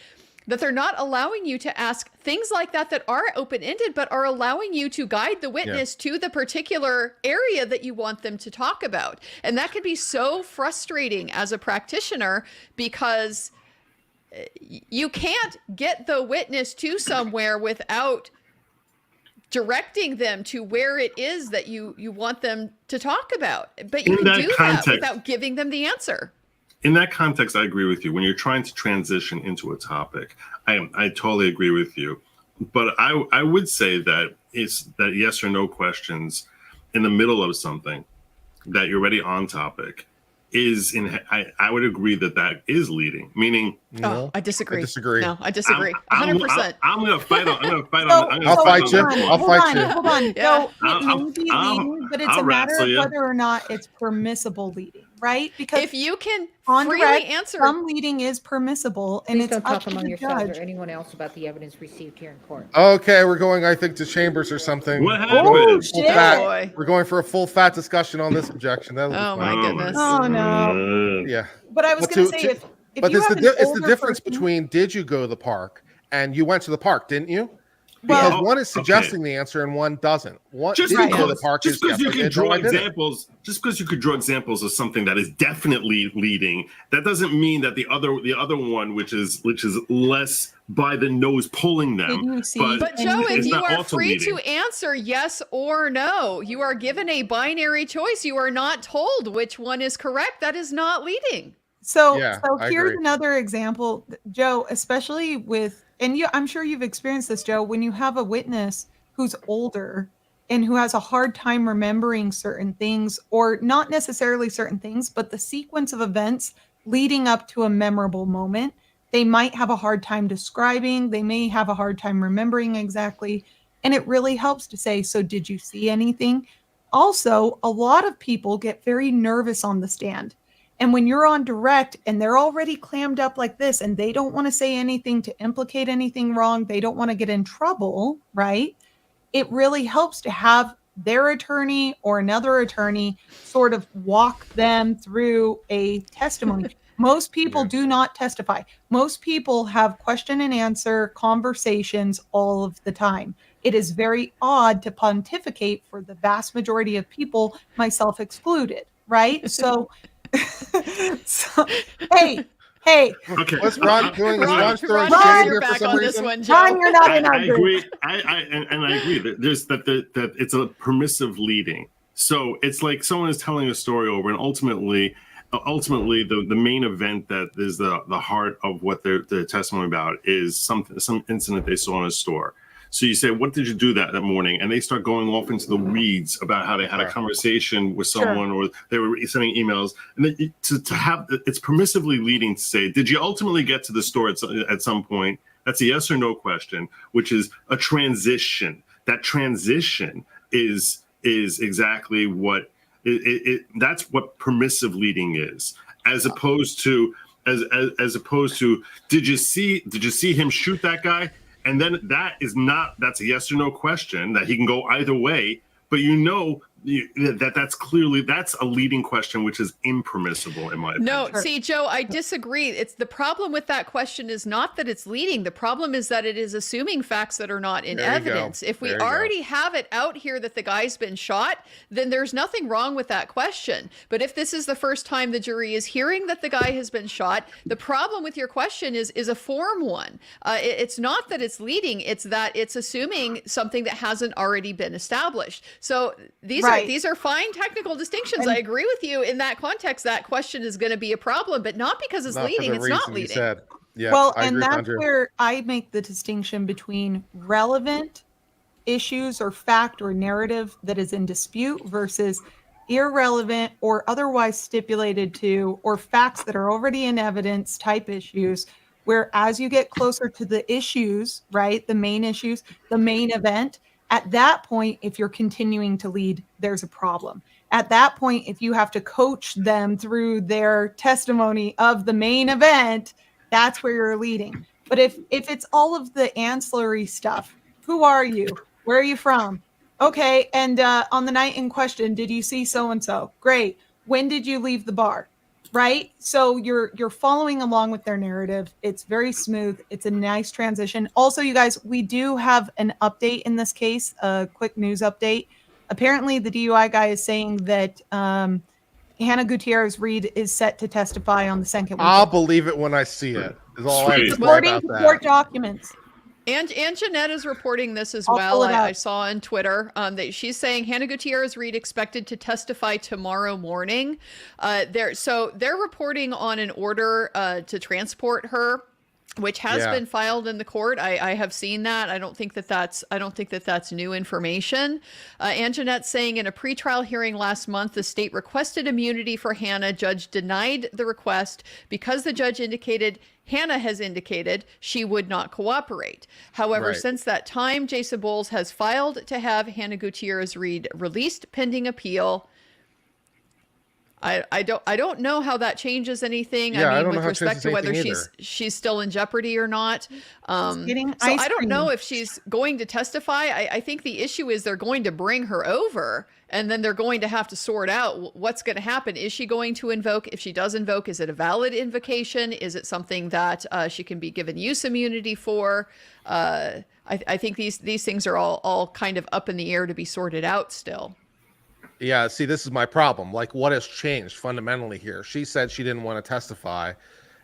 Speaker 5: that they're not allowing you to ask things like that are open-ended, but are allowing you to guide the witness to the particular area that you want them to talk about. And that can be so frustrating as a practitioner because you can't get the witness to somewhere without directing them to where it is that you want them to talk about. But you can do that without giving them the answer.
Speaker 7: In that context, I agree with you. When you're trying to transition into a topic, I totally agree with you. But I would say that it's that yes or no questions in the middle of something that you're already on topic is I would agree that is leading, meaning
Speaker 5: I disagree.
Speaker 1: I disagree.
Speaker 5: No, I disagree.
Speaker 7: 100%. I'm gonna fight on. I'll
Speaker 1: fight you. I'll fight you.
Speaker 3: Hold on.
Speaker 5: Yeah.
Speaker 3: It may be leading, but it's a matter of whether or not it's permissible leading, right? Because
Speaker 5: if you can
Speaker 3: on
Speaker 5: freely
Speaker 3: direct,
Speaker 5: answer,
Speaker 3: some leading is permissible, and
Speaker 8: Please
Speaker 3: it's
Speaker 8: don't
Speaker 3: up
Speaker 8: talk
Speaker 3: to
Speaker 8: among
Speaker 3: the
Speaker 8: yourselves
Speaker 3: judge.
Speaker 8: or anyone else about the evidence received here in court.
Speaker 1: Okay, we're going, I think, to chambers or something.
Speaker 7: What happened?
Speaker 3: Oh,
Speaker 1: Full
Speaker 3: shit.
Speaker 1: fat.
Speaker 5: Boy.
Speaker 1: We're going for a full fat discussion on this objection. That'll be
Speaker 5: Oh
Speaker 1: fun.
Speaker 5: my goodness.
Speaker 3: Oh no!
Speaker 1: Yeah.
Speaker 3: But I was
Speaker 1: But
Speaker 3: going to say, if
Speaker 1: but
Speaker 3: you
Speaker 1: it's
Speaker 3: have
Speaker 1: the
Speaker 3: an
Speaker 1: it's the
Speaker 3: older
Speaker 1: difference
Speaker 3: person-
Speaker 1: between did you go to the park and you went to the park, didn't you?
Speaker 3: Well,
Speaker 1: Because one is suggesting the answer and one doesn't. One
Speaker 7: Just
Speaker 1: did you go to the
Speaker 7: because,
Speaker 1: park
Speaker 7: just
Speaker 1: is
Speaker 7: because you
Speaker 1: yes, I
Speaker 7: can
Speaker 1: did, no,
Speaker 7: draw
Speaker 1: I didn't.
Speaker 7: examples, just because you could draw examples of something that is definitely leading, that doesn't mean that the other one, which is less by the nose pulling them.
Speaker 3: Did you see
Speaker 5: But Joe, if
Speaker 7: it's
Speaker 5: you
Speaker 7: not
Speaker 5: are
Speaker 7: also
Speaker 5: free
Speaker 7: leading.
Speaker 5: to answer yes or no, you are given a binary choice. You are not told which one is correct. That is not leading.
Speaker 3: So
Speaker 1: I
Speaker 3: here's
Speaker 1: agree.
Speaker 3: another example, Joe, especially with, and I'm sure you've experienced this, Joe, when you have a witness who's older and who has a hard time remembering certain things, or not necessarily certain things, but the sequence of events leading up to a memorable moment, they might have a hard time describing, they may have a hard time remembering exactly. And it really helps to say, so did you see anything? Also, a lot of people get very nervous on the stand. And when you're on direct and they're already clammed up like this and they don't want to say anything to implicate anything wrong, they don't want to get in trouble, right? It really helps to have their attorney or another attorney sort of walk them through a testimony. Most people do not testify. Most people have question and answer conversations all of the time. It is very odd to pontificate for the vast majority of people, myself excluded, right? So hey.
Speaker 7: Okay.
Speaker 1: What's Ron doing? Is Ron throwing
Speaker 5: Ron,
Speaker 1: shade
Speaker 5: you're
Speaker 1: here for
Speaker 5: back
Speaker 1: some
Speaker 5: on this
Speaker 1: reason?
Speaker 5: one, Joe.
Speaker 3: Ron, you're not in our
Speaker 7: I
Speaker 3: group.
Speaker 7: agree. I agree that there's that it's a permissive leading. So it's like someone is telling a story over, and ultimately the main event that is the heart of what they're testimony about is some incident they saw in a store. So you say, what did you do that morning? And they start going off into the weeds about how they had a conversation with someone or they were sending emails. And then to have, it's permissively leading to say, did you ultimately get to the store at some point? That's a yes or no question, which is a transition. That transition is exactly what that's what permissive leading is, as opposed to did you see him shoot that guy? And then that's a yes or no question that he can go either way. But that's clearly that's a leading question, which is impermissible in my opinion.
Speaker 5: No, see, Joe, I disagree. It's the problem with that question is not that it's leading. The problem is that it is assuming facts that are not in
Speaker 1: There you go.
Speaker 5: evidence. If we
Speaker 1: There you go.
Speaker 5: already have it out here that the guy's been shot, then there's nothing wrong with that question. But if this is the first time the jury is hearing that the guy has been shot, the problem with your question is a form one. It's not that it's leading, it's that it's assuming something that hasn't already been established. So these are fine technical distinctions. I agree with you in that context. That question is going to be a problem, but not because it's leading. It's not leading.
Speaker 1: Yeah,
Speaker 3: well,
Speaker 1: I
Speaker 3: and
Speaker 1: agree with
Speaker 3: that's
Speaker 1: Andrea.
Speaker 3: where I make the distinction between relevant issues or fact or narrative that is in dispute versus irrelevant or otherwise stipulated to or facts that are already in evidence type issues, where as you get closer to the issues, right, the main issues, the main event, at that point, if you're continuing to lead, there's a problem. At that point, if you have to coach them through their testimony of the main event, that's where you're leading. But if it's all of the ancillary stuff, who are you? Where are you from? Okay, and on the night in question, did you see so-and-so? Great. When did you leave the bar? Right? So you're following along with their narrative. It's very smooth. It's a nice transition. Also, you guys, we do have an update in this case, a quick news update. Apparently, the DUI guy is saying that Hannah Gutierrez-Reed is set to testify on the second week.
Speaker 1: I'll believe it when I see it. Is all I have to say
Speaker 3: According
Speaker 1: about
Speaker 3: to
Speaker 1: that.
Speaker 3: court documents.
Speaker 5: And Jeanette is reporting this as
Speaker 3: I'll
Speaker 5: well.
Speaker 3: pull it up.
Speaker 5: I saw on Twitter that she's saying Hannah Gutierrez-Reed expected to testify tomorrow morning. So they're reporting on an order to transport her, which has been filed in the court. I have seen that. I don't think that that's new information. Anjanette saying in a pretrial hearing last month, the state requested immunity for Hannah. Judge denied the request because the judge Hannah has indicated she would not cooperate. However, since that time, Jason Bowles has filed to have Hannah Gutierrez-Reed released pending appeal. I don't know how that changes anything.
Speaker 1: Yeah,
Speaker 5: I mean, with respect to whether she's still in jeopardy or not. So I don't know if she's going to testify. I think the issue is they're going to bring her over and then they're going to have to sort out what's going to happen. Is she going to invoke? If she does invoke, is it a valid invocation? Is it something that she can be given use immunity for? I think these things are all kind of up in the air to be sorted out still.
Speaker 1: Yeah, see, this is my problem. Like, what has changed fundamentally here? She said she didn't want to testify,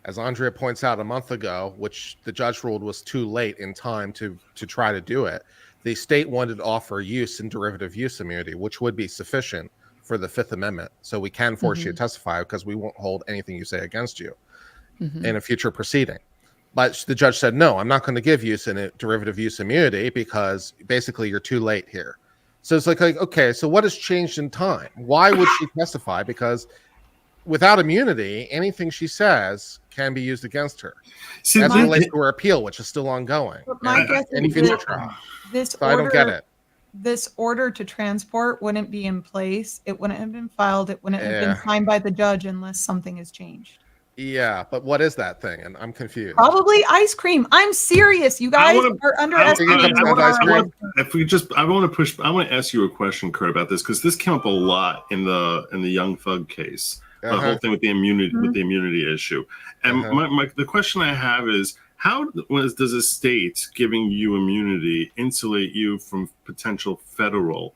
Speaker 1: as Andrea points out a month ago, which the judge ruled was too late in time to try to do it. The state wanted to offer use and derivative use immunity, which would be sufficient for the Fifth Amendment. So we can force you to testify because we won't hold anything you say against you in a future proceeding. But the judge said, no, I'm not going to give use and derivative use immunity because basically you're too late here. So it's like, okay, so what has changed in time? Why would she testify? Because without immunity, anything she says can be used against her.
Speaker 7: See,
Speaker 1: that relates to her appeal, which is still ongoing.
Speaker 3: But my guess
Speaker 1: Any
Speaker 3: is
Speaker 1: future trial.
Speaker 3: This
Speaker 1: So I don't get it.
Speaker 3: This order to transport wouldn't be in place. It wouldn't have been filed. It wouldn't have been signed by the judge unless something has changed.
Speaker 1: Yeah, but what is that thing? And I'm confused.
Speaker 3: Probably ice cream. I'm serious. You guys are underestimating.
Speaker 7: I want to ask you a question, Kurt, about this because this came up a lot in the Young Thug case. The whole thing with the immunity issue. And the question I have is, how does a state giving you immunity insulate you from potential federal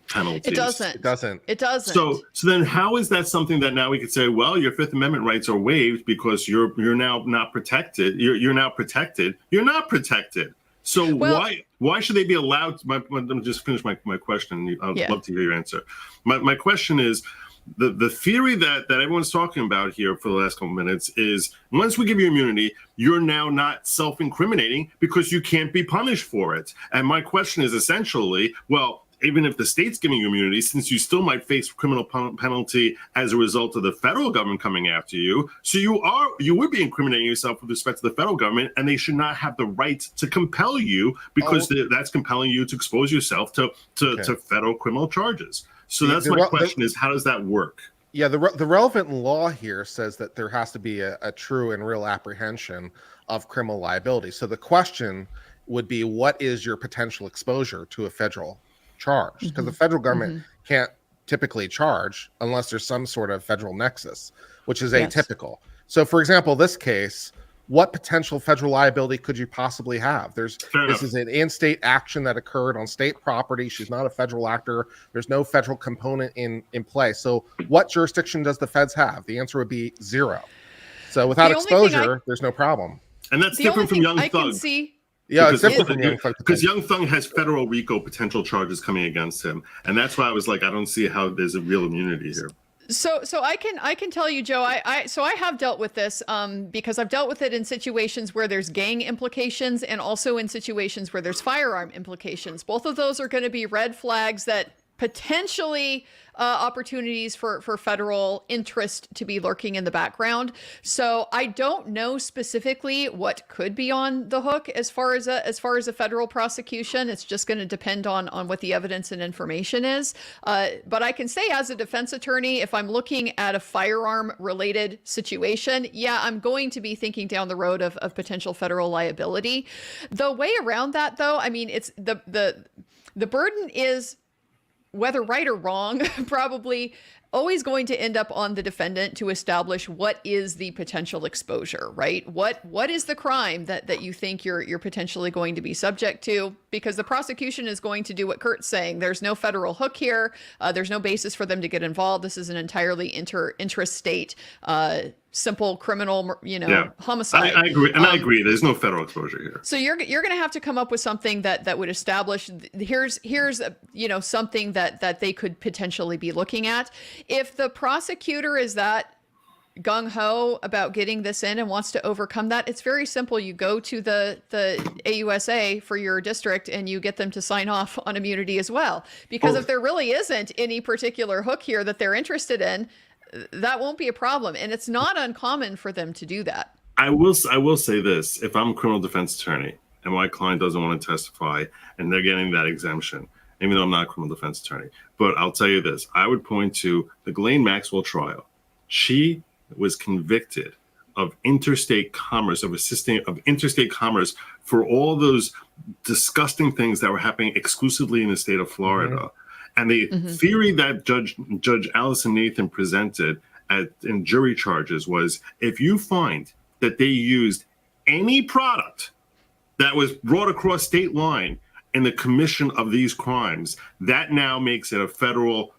Speaker 7: penalties?
Speaker 5: It doesn't.
Speaker 7: So then how is that something that now we could say, well, your Fifth Amendment rights are waived because you're now not protected. You're now protected. You're not protected. So why should they be allowed? Let me just finish my question. I'd love to hear your answer. My question is, the theory that everyone's talking about here for the last couple minutes is once we give you immunity, you're now not self-incriminating because you can't be punished for it. And my question is essentially, well, even if the state's giving you immunity, since you still might face criminal penalty as a result of the federal government coming after you, so you would be incriminating yourself with respect to the federal government, and they should not have the right to compel you because that's compelling you to expose yourself to federal criminal charges. So that's my question: is how does that work?
Speaker 1: Yeah, the relevant law here says that there has to be a true and real apprehension of criminal liability. So the question would be, what is your potential exposure to a federal charged, because the federal government can't typically charge unless there's some sort of federal nexus, which is atypical. So, for example, this case, what potential federal liability could you possibly have? This is an in-state action that occurred on state property. She's not a federal actor. There's no federal component in play. So what jurisdiction does the feds have? The answer would be zero. So without exposure, there's no problem.
Speaker 7: And that's different from Young Thug.
Speaker 1: Yeah, it's different from Young Thug.
Speaker 7: Because Young Thug has federal RICO potential charges coming against him. And that's why I was like, I don't see how there's a real immunity here.
Speaker 5: So I can tell you, Joe, I have dealt with this because I've dealt with it in situations where there's gang implications and also in situations where there's firearm implications. Both of those are going to be red flags that potentially opportunities for federal interest to be lurking in the background. So I don't know specifically what could be on the hook as far as a federal prosecution. It's just going to depend on what the evidence and information is. But I can say, as a defense attorney, if I'm looking at a firearm related situation, yeah, I'm going to be thinking down the road of potential federal liability. The way around that, though, I mean, it's the burden is, whether right or wrong, probably always going to end up on the defendant to establish what is the potential exposure, right? What is the crime that you think you're potentially going to be subject to? Because the prosecution is going to do what Kurt's saying. There's no federal hook here. There's no basis for them to get involved. This is an entirely intrastate simple criminal, homicide.
Speaker 7: I agree, and I agree. There's no federal exposure here.
Speaker 5: So you're going to have to come up with something that would establish here's something that they could potentially be looking at. If the prosecutor is that gung-ho about getting this in and wants to overcome that, it's very simple. You go to the AUSA for your district and you get them to sign off on immunity as well. Because if there really isn't any particular hook here that they're interested in, that won't be a problem. And it's not uncommon for them to do that.
Speaker 7: I will say this. If I'm a criminal defense attorney and my client doesn't want to testify and they're getting that exemption, even though I'm not a criminal defense attorney, but I'll tell you this, I would point to the Ghislaine Maxwell trial. She was convicted of interstate commerce, of interstate commerce for all those disgusting things that were happening exclusively in the state of Florida. And the theory that Judge Allison Nathan presented in jury charges was, if you find that they used any product that was brought across state line in the commission of these crimes, that now makes it a federal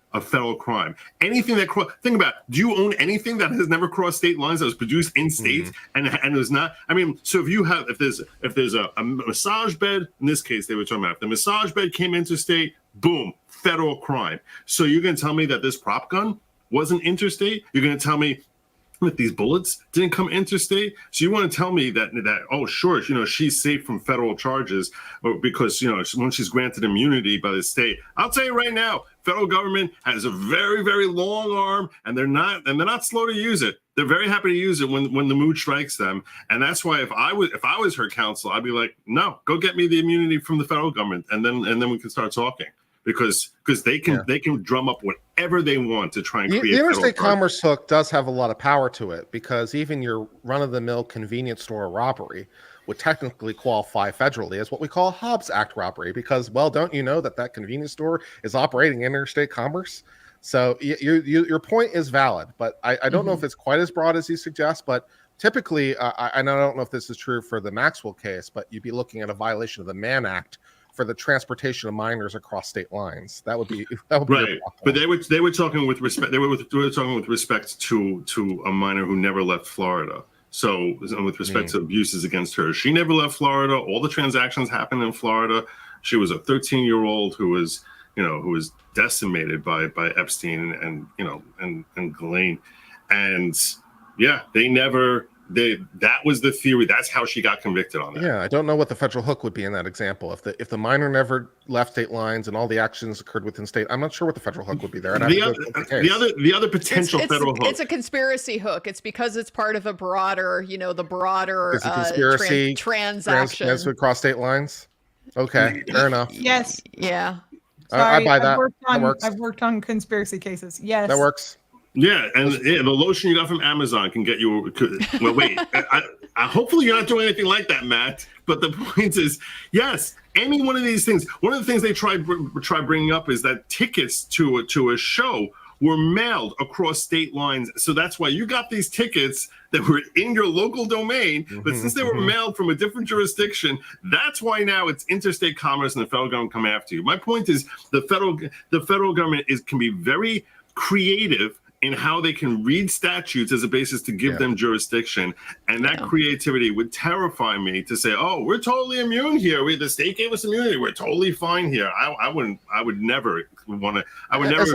Speaker 7: crime. Anything that think about, do you own anything that has never crossed state lines, that was produced in state and was not? I mean, so if there's a massage bed, in this case they were talking about, if the massage bed came interstate, boom, federal crime. So you're going to tell me that this prop gun wasn't interstate? You're going to tell me that these bullets didn't come interstate? So you want to tell me that oh, sure, she's safe from federal charges because, when she's granted immunity by the state. I'll tell you right now, federal government has a very, very long arm, and they're not slow to use it. They're very happy to use it when the mood strikes them. And that's why if I was her counsel, I'd be like, no, go get me the immunity from the federal government, and then we can start talking. Because they can drum up whatever they want to try and create.
Speaker 1: The interstate commerce hook does have a lot of power to it, because even your run-of-the-mill convenience store robbery would technically qualify federally as what we call a Hobbs Act robbery, because, well, don't you know that convenience store is operating interstate commerce? So your point is valid, but I don't know if it's quite as broad as you suggest. But typically, I don't know if this is true for the Maxwell case, but you'd be looking at a violation of the Mann Act for the transportation of minors across state lines. That would be
Speaker 7: right. But they were talking with respect. They were talking with respect to a minor who never left Florida. So with respect to abuses against her, she never left Florida. All the transactions happened in Florida. She was a 13-year-old who was decimated by Epstein and Ghislaine, and yeah, that was the theory. That's how she got convicted on that.
Speaker 1: Yeah, I don't know what the federal hook would be in that example. If the minor never left state lines and all the actions occurred within state, I'm not sure what the federal hook would be there.
Speaker 7: The other potential federal hook.
Speaker 5: It's a conspiracy hook. It's because it's part of a broader, the broader
Speaker 1: conspiracy
Speaker 5: transaction
Speaker 1: across state lines. Okay, fair enough.
Speaker 3: Yes.
Speaker 5: Yeah.
Speaker 1: I buy that.
Speaker 3: I've worked on conspiracy cases. Yes.
Speaker 1: That works.
Speaker 7: Yeah, and the lotion you got from Amazon can get you. Well, wait. Hopefully, you're not doing anything like that, Matt. But the point is, yes, any one of these things. One of the things they try bringing up is that tickets to a show were mailed across state lines. So that's why you got these tickets that were in your local domain. But since they were mailed from a different jurisdiction, that's why now it's interstate commerce and the federal government come after you. My point is the federal government can be very creative in how they can read statutes as a basis to give them jurisdiction. And that creativity would terrify me to say, oh, we're totally immune here. The state gave us immunity. We're totally fine here. I would never want to,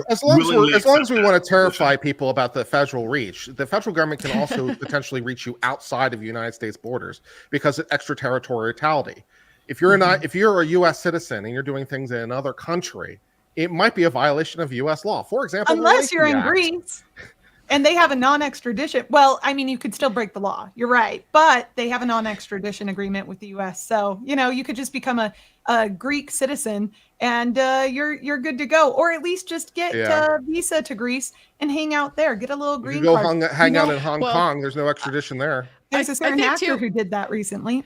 Speaker 7: as long
Speaker 1: as we want to terrify people about the federal reach, the federal government can also potentially reach you outside of the United States borders because of extraterritoriality. If you're a U.S. citizen and you're doing things in another country, it might be a violation of U.S. law. For example,
Speaker 3: unless you're in Greece and they have a non-extradition. Well, I mean, you could still break the law. You're right. But they have a non-extradition agreement with the U.S. So, you could just become a Greek citizen and you're good to go. Or at least just get a visa to Greece and hang out there. Get a little green card.
Speaker 1: Hang out in Hong Kong. There's no extradition there.
Speaker 3: There's a certain actor who did that recently.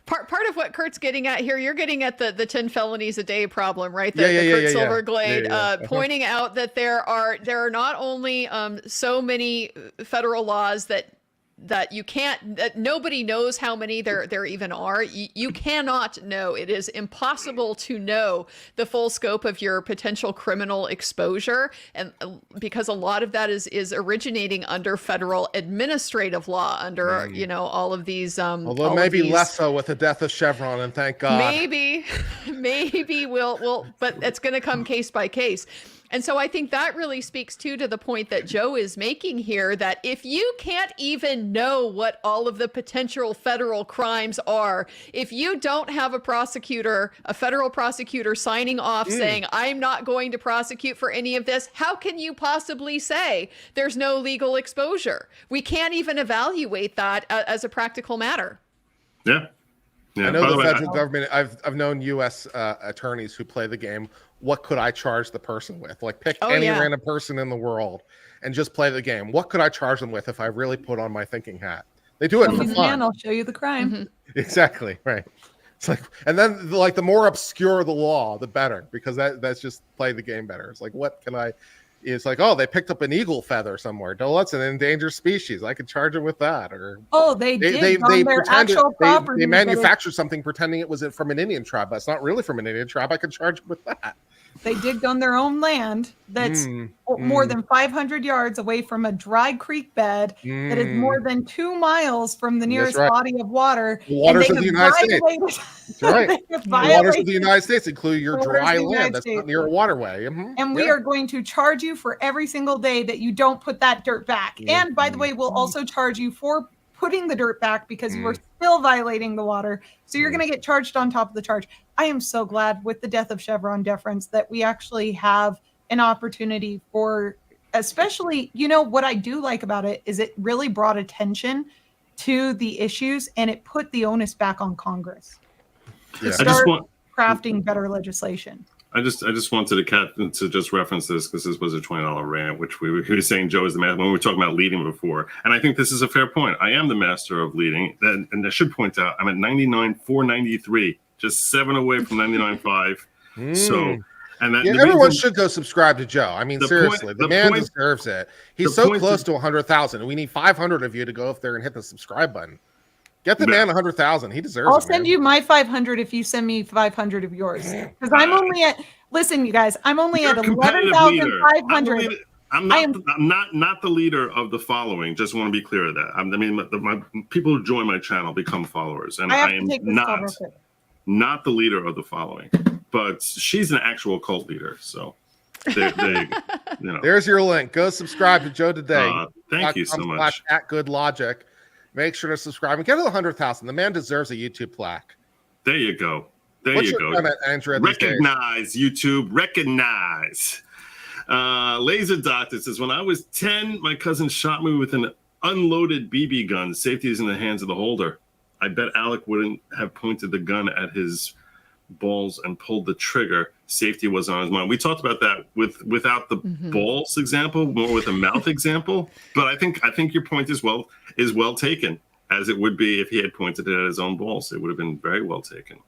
Speaker 5: Part of what Kurt's getting at here, you're getting at the 10 felonies a day problem, right? The Kurt Silverglade pointing out that there are not only so many federal laws that nobody knows how many there even are. You cannot know. It is impossible to know the full scope of your potential criminal exposure, and because a lot of that is originating under federal administrative law, under all of these.
Speaker 1: Although maybe less so with the death of Chevron, and thank God.
Speaker 5: Maybe we'll, but it's going to come case by case. And so I think that really speaks to the point that Joe is making here, that if you can't even know what all of the potential federal crimes are, if you don't have a federal prosecutor signing off saying, I'm not going to prosecute for any of this, how can you possibly say there's no legal exposure? We can't even evaluate that as a practical matter.
Speaker 7: Yeah.
Speaker 1: I know the federal government, I've known U.S. attorneys who play the game. What could I charge the person with? Like pick any random person in the world and just play the game. What could I charge them with if I really put on my thinking hat? They do it for fun.
Speaker 3: I'll show you the crime.
Speaker 5: Mm-hmm.
Speaker 1: Exactly. Right. It's like, and then like the more obscure the law, the better, because that's just play the game better. It's like, what can I, it's like, oh, they picked up an eagle feather somewhere. No, that's an endangered species. I could charge them with that. Or they manufactured something pretending it was from an Indian tribe, but it's not really from an Indian tribe. I could charge them with that.
Speaker 3: They digged on their own land that's more than 500 yards away from a dry creek bed that is more than 2 miles from the nearest body of water.
Speaker 1: The waters of the United States. That's right. The waters of the United States include your dry land that's not near a waterway.
Speaker 3: And we are going to charge you for every single day that you don't put that dirt back. And by the way, we'll also charge you for putting the dirt back because you are still violating the water. So you're going to get charged on top of the charge. I am so glad with the death of Chevron deference that we actually have an opportunity for, especially, what I do like about it is it really brought attention to the issues and it put the onus back on Congress to start crafting better legislation.
Speaker 7: I just wanted to just reference this because this was a $20 rant, which we were saying Joe is the master when we were talking about leading before. And I think this is a fair point. I am the master of leading. And I should point out, I'm at 99,493, just 7 away from 99.5. So, and that
Speaker 1: everyone should go subscribe to Joe. I mean, seriously, the man deserves it. He's so close to 100,000. We need 500 of you to go up there and hit the subscribe button. Get the man 100,000. He deserves it.
Speaker 3: I'll send you my 500 if you send me 500 of yours. Because I'm only at, listen, you guys, I'm only at 11,500.
Speaker 7: I'm not the leader of the following. Just want to be clear of that. I mean, my people who join my channel become followers, and I am not the leader of the following. But she's an actual cult leader, so
Speaker 1: there's your link. Go subscribe to Joe today.
Speaker 7: Thank you so much.
Speaker 1: @GoodLogic. Make sure to subscribe and get to the 100,000. The man deserves a YouTube plaque.
Speaker 7: There you go.
Speaker 1: What's your comment, Andrea?
Speaker 7: Recognize, YouTube. Recognize. Laser Doctor says, when I was 10, my cousin shot me with an unloaded BB gun. Safety is in the hands of the holder. I bet Alec wouldn't have pointed the gun at his balls and pulled the trigger, safety was on his mind. We talked about that without the balls example, more with a mouth example. But I think your point is well taken, as it would be if he had pointed it at his own balls. It would have been very well taken.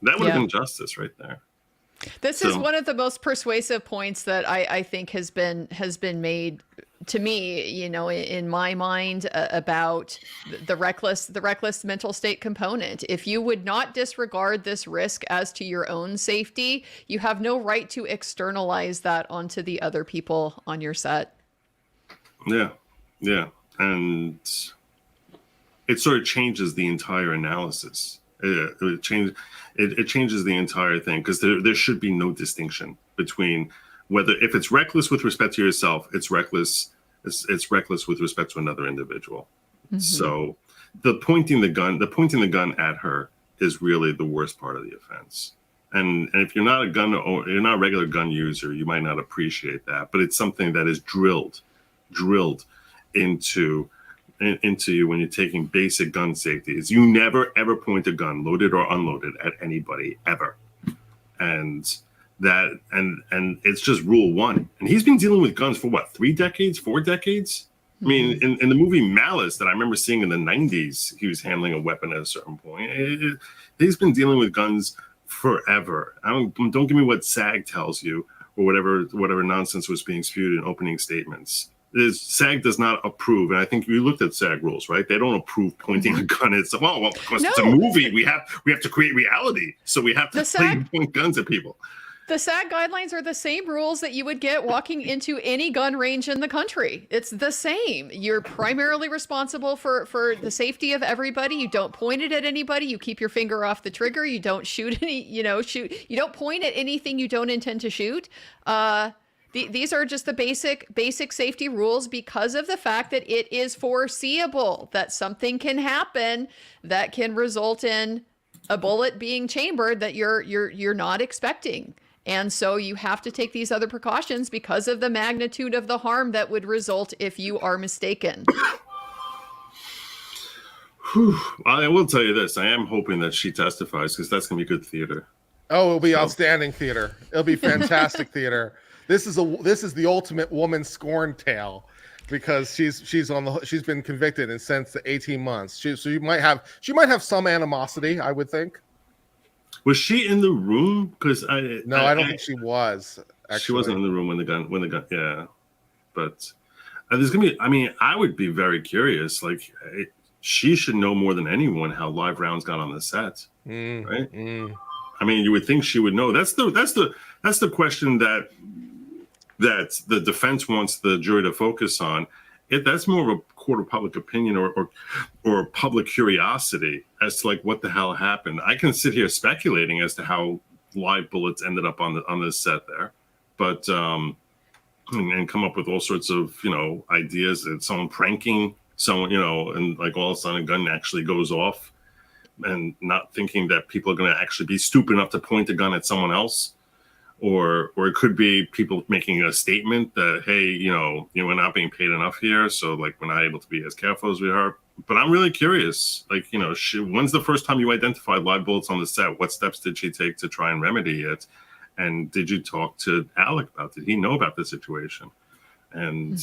Speaker 7: That would have been justice right there.
Speaker 5: This is one of the most persuasive points that I think has been made to me, you know, in my mind, about the reckless mental state component. If you would not disregard this risk as to your own safety, you have no right to externalize that onto the other people on your set.
Speaker 7: Yeah, and it sort of changes the entire analysis. It changes the entire thing, because there should be no distinction between whether, if it's reckless with respect to yourself, it's reckless with respect to another individual. So the pointing the gun at her is really the worst part of the offense. And if you're not a regular gun user, you might not appreciate that, but it's something that is drilled into you when you're taking basic gun safety. Is you never ever point a gun, loaded or unloaded, at anybody ever. And it's just rule one. And he's been dealing with guns for what, 3 decades, 4 decades? I mean, in the movie Malice that I remember seeing in the 90s, he was handling a weapon at a certain point. He's been dealing with guns forever. Don't give me what SAG tells you, or whatever nonsense was being spewed in opening statements. SAG does not approve, and I think you looked at SAG rules, right? They don't approve pointing a gun at someone. Well, because it's a movie, we have to create reality, so we have to point guns at people.
Speaker 5: The SAG guidelines are the same rules that you would get walking into any gun range in the country. It's the same. You're primarily responsible for the safety of everybody. You don't point it at anybody. You keep your finger off the trigger. You don't shoot you don't point at anything you don't intend to shoot. These are just the basic safety rules, because of the fact that it is foreseeable that something can happen that can result in a bullet being chambered that you're not expecting. And so you have to take these other precautions because of the magnitude of the harm that would result if you are mistaken.
Speaker 7: I will tell you this. I am hoping that she testifies, because that's going to be good theater.
Speaker 1: Oh, it'll be outstanding theater. It'll be fantastic theater. This is the ultimate woman scorn tale, because she's been convicted and sentenced to 18 months. She might have some animosity, I would think.
Speaker 7: Was she in the room? Because I don't
Speaker 1: think she was. Actually.
Speaker 7: She wasn't in the room when the gun. Yeah, but there's gonna be. I mean, I would be very curious. Like, she should know more than anyone how live rounds got on the set, right? I mean, you would think she would know. That's the question that the defense wants the jury to focus on. That's more of a court of public opinion or public curiosity as to like what the hell happened. I can sit here speculating as to how live bullets ended up on the set there, but and come up with all sorts of ideas that someone pranking someone, and like all of a sudden a gun actually goes off, and not thinking that people are going to actually be stupid enough to point a gun at someone else. Or it could be people making a statement that, hey, we're not being paid enough here, so like we're not able to be as careful as we are. But I'm really curious, like, when's the first time you identified live bullets on the set? What steps did she take to try and remedy it? And did you talk to Alec about it? Did he know about the situation? And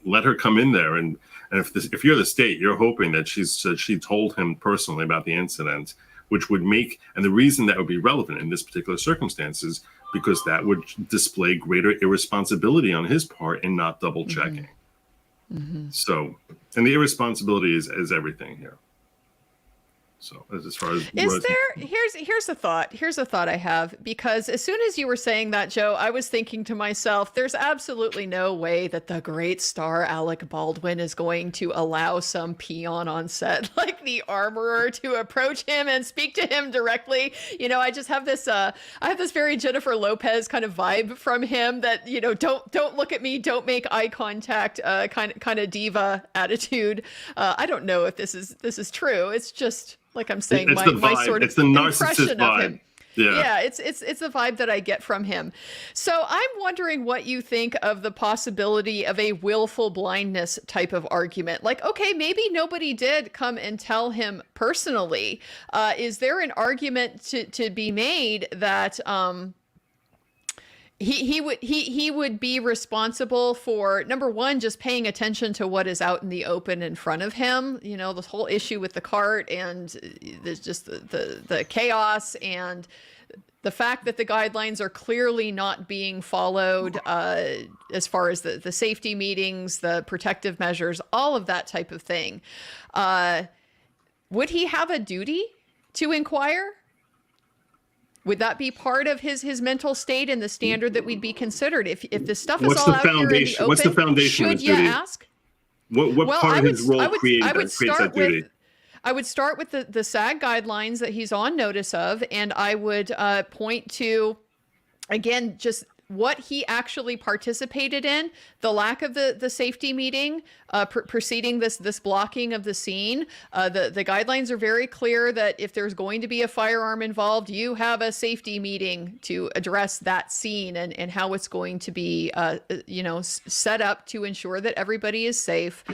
Speaker 7: let her come in there. And if you're the state, you're hoping that she told him personally about the incident, which would make, and the reason that would be relevant in this particular circumstances, because that would display greater irresponsibility on his part in not double checking. So, and the irresponsibility is everything here. So as far as
Speaker 5: here's a thought I have, because as soon as you were saying that, Joe, I was thinking to myself, there's absolutely no way that the great star Alec Baldwin is going to allow some peon on set like the armorer to approach him and speak to him directly. I just have this very Jennifer Lopez kind of vibe from him that, don't look at me, don't make eye contact, kind of diva attitude. I don't know if this is true. It's just, like I'm saying, my sort of
Speaker 7: it's the narcissist
Speaker 5: impression
Speaker 7: vibe.
Speaker 5: of him. Yeah, it's the vibe that I get from him. So I'm wondering what you think of the possibility of a willful blindness type of argument. Like, okay, maybe nobody did come and tell him personally. Is there an argument to be made that he would be responsible for, number one, just paying attention to what is out in the open in front of him, you know, this whole issue with the cart and there's just the chaos and the fact that the guidelines are clearly not being followed as far as the safety meetings, the protective measures, all of that type of thing. Would he have a duty to inquire? Would that be part of his mental state and the standard that we'd be considered? If this stuff is all out here in the open,
Speaker 7: what's the foundation of
Speaker 5: should
Speaker 7: his
Speaker 5: you
Speaker 7: duty?
Speaker 5: ask?
Speaker 7: What part of his role creates that duty?
Speaker 5: I would start with the SAG guidelines that he's on notice of, and I would point to, again, just what he actually participated in, the lack of the safety meeting preceding this blocking of the scene. The guidelines are very clear that if there's going to be a firearm involved, you have a safety meeting to address that scene and how it's going to be set up to ensure that everybody is safe.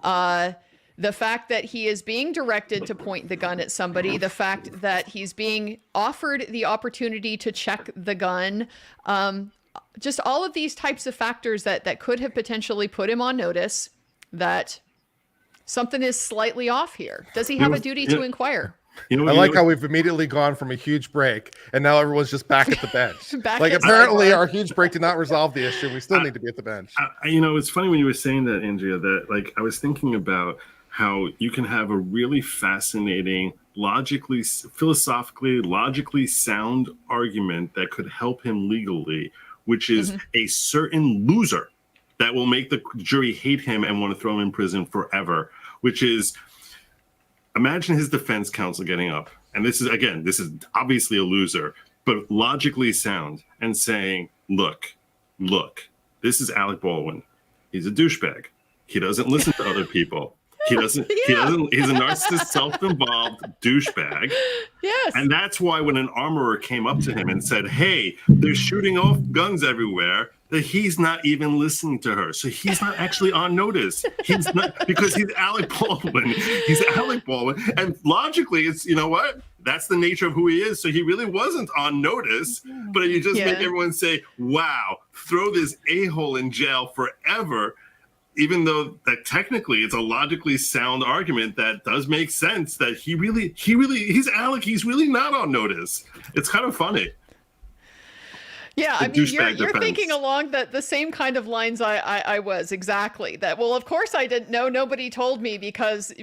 Speaker 5: The fact that he is being directed to point the gun at somebody, the fact that he's being offered the opportunity to check the gun, just all of these types of factors that could have potentially put him on notice that something is slightly off here. Does he have a duty to inquire?
Speaker 1: I like how we've immediately gone from a huge break and now everyone's just back at the bench. Apparently our huge break did not resolve the issue. We still need to be at the bench.
Speaker 7: It's funny when you were saying that, Andrea, that I was thinking about how you can have a really fascinating, philosophically, logically sound argument that could help him legally, which is a certain loser that will make the jury hate him and want to throw him in prison forever, which is, imagine his defense counsel getting up. And this is obviously a loser, but logically sound and saying, look, this is Alec Baldwin. He's a douchebag. He doesn't listen to other people. He's a narcissist, self-involved douchebag. Yes. And that's why when an armorer came up to him and said, hey, they're shooting off guns everywhere, that he's not even listening to her. So he's not actually on notice. He's not, because he's Alec Baldwin. He's Alec Baldwin. And logically, it's, you know what? That's the nature of who he is. So he really wasn't on notice, but you just make everyone say, wow, throw this a-hole in jail forever. Even though that technically it's a logically sound argument that does make sense that he's Alec. He's really not on notice. It's kind of funny.
Speaker 5: Yeah, I mean, you're thinking along the same kind of lines I was, exactly. That, well, of course I didn't know. Nobody told me because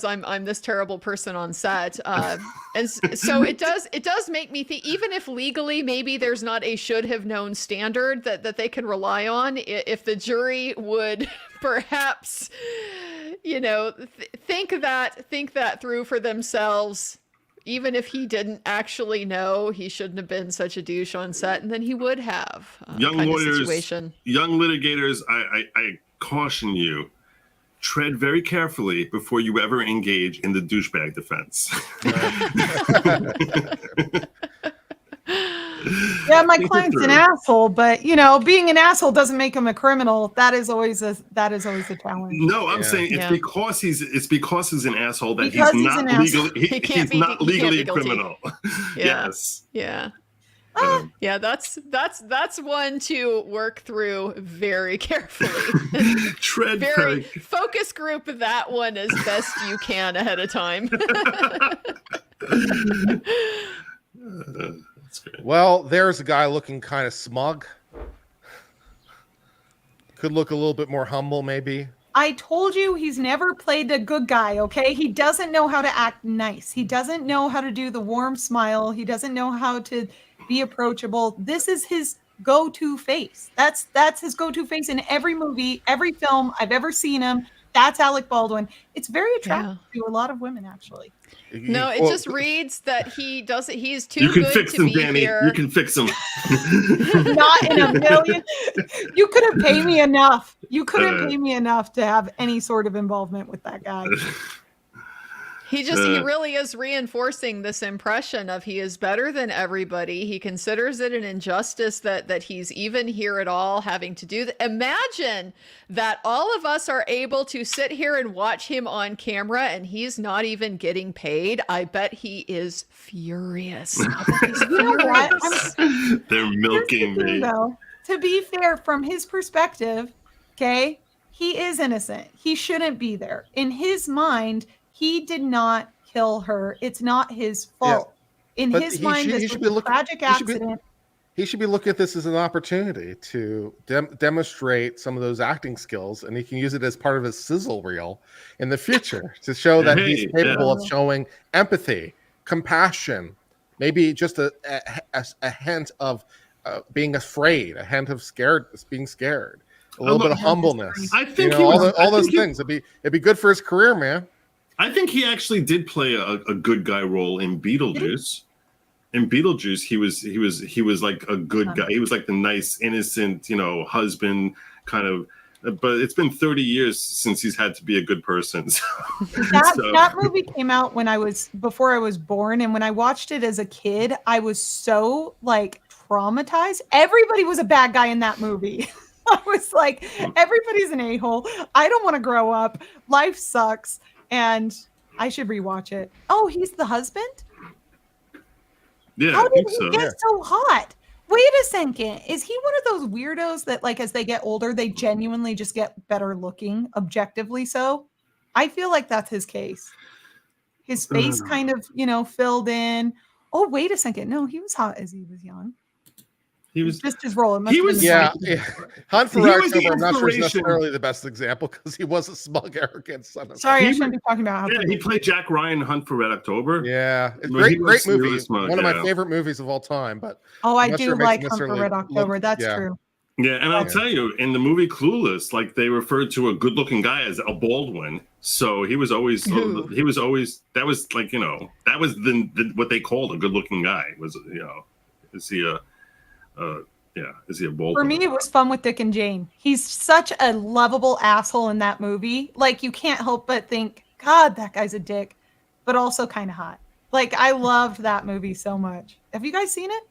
Speaker 5: I'm this terrible person on set. And so it does make me think, even if legally maybe there's not a should have known standard that they can rely on, if the jury would perhaps, think that through for themselves. Even if he didn't actually know, he shouldn't have been such a douche on set, and then he would have.
Speaker 7: Young lawyers, young litigators, I caution you, tread very carefully before you ever engage in the douchebag defense.
Speaker 3: Yeah, my client's an asshole, but being an asshole doesn't make him a criminal. That is always a challenge.
Speaker 7: No, I'm saying it's because he's an asshole that he's not legally a criminal. Yes.
Speaker 5: Yeah. Yeah, that's one to work through very carefully. Very focus group that one as best you can ahead of time.
Speaker 1: Well, there's a guy looking kind of smug. Could look a little bit more humble, maybe.
Speaker 3: I told you he's never played a good guy, okay? He doesn't know how to act nice. He doesn't know how to do the warm smile. He doesn't know how to be approachable. This is his go-to face. That's his go-to face in every movie, every film I've ever seen him. That's Alec Baldwin. It's very attractive to a a lot of women, actually.
Speaker 5: No, it just reads that he's too good to be here.
Speaker 7: You can fix him.
Speaker 3: Not in a million. You couldn't pay me enough. You couldn't pay me enough to have any sort of involvement with that guy.
Speaker 5: He really is reinforcing this impression of he is better than everybody. He considers it an injustice that he's even here at all, having to do that. Imagine that all of us are able to sit here and watch him on camera and he's not even getting paid. I bet he is furious.
Speaker 3: You know what?
Speaker 7: They're milking me.
Speaker 3: Though, to be fair, from his perspective, okay, he is innocent. He shouldn't be there. In his mind, he did not kill her. It's not his fault. Yeah. In his mind, this was a tragic accident.
Speaker 1: He should be looking at this as an opportunity to demonstrate some of those acting skills, and he can use it as part of his sizzle reel in the future to show that he's capable of showing empathy, compassion, maybe just a hint of being afraid, a hint of being scared, a little bit of humbleness.
Speaker 7: I think
Speaker 1: all those things. It'd be good for his career, man.
Speaker 7: I think he actually did play a good guy role in Beetlejuice. In Beetlejuice, he was like a good guy. He was like the nice, innocent, husband kind of. But it's been 30 years since he's had to be a good person. So,
Speaker 3: that movie came out before I was born, and when I watched it as a kid, I was so like traumatized. Everybody was a bad guy in that movie. I was like, everybody's an a-hole. I don't want to grow up. Life sucks. And I should rewatch it. Oh, he's the husband?
Speaker 7: Yeah,
Speaker 3: how
Speaker 7: I think
Speaker 3: did he
Speaker 7: so.
Speaker 3: get so hot? Wait a second. Is he one of those weirdos that, like, as they get older, they genuinely just get better looking, objectively so? I feel like that's his case. His face kind of, filled in. Oh, wait a second. No, he was hot as he was young.
Speaker 7: He was
Speaker 3: just his role.
Speaker 1: Yeah. Hunt for Red October. I'm not sure it's necessarily the best example because he was a smug, arrogant son of.
Speaker 3: Sorry, I shouldn't be talking about.
Speaker 7: Yeah, he played Jack Ryan in Hunt for Red October.
Speaker 1: Yeah, it's great movie. One of my favorite movies of all time. But
Speaker 3: I do like Hunt for Red October. That's true.
Speaker 7: Yeah, and I'll tell you, in the movie Clueless, like they referred to a good-looking guy as a Baldwin. So he was always that was like that was what they called a good-looking guy was is he a Baldwin?
Speaker 3: For me, it was Fun with Dick and Jane. He's such a lovable asshole in that movie. Like, you can't help but think, God, that guy's a dick, but also kind of hot. Like, I loved that movie so much. Have you guys seen it?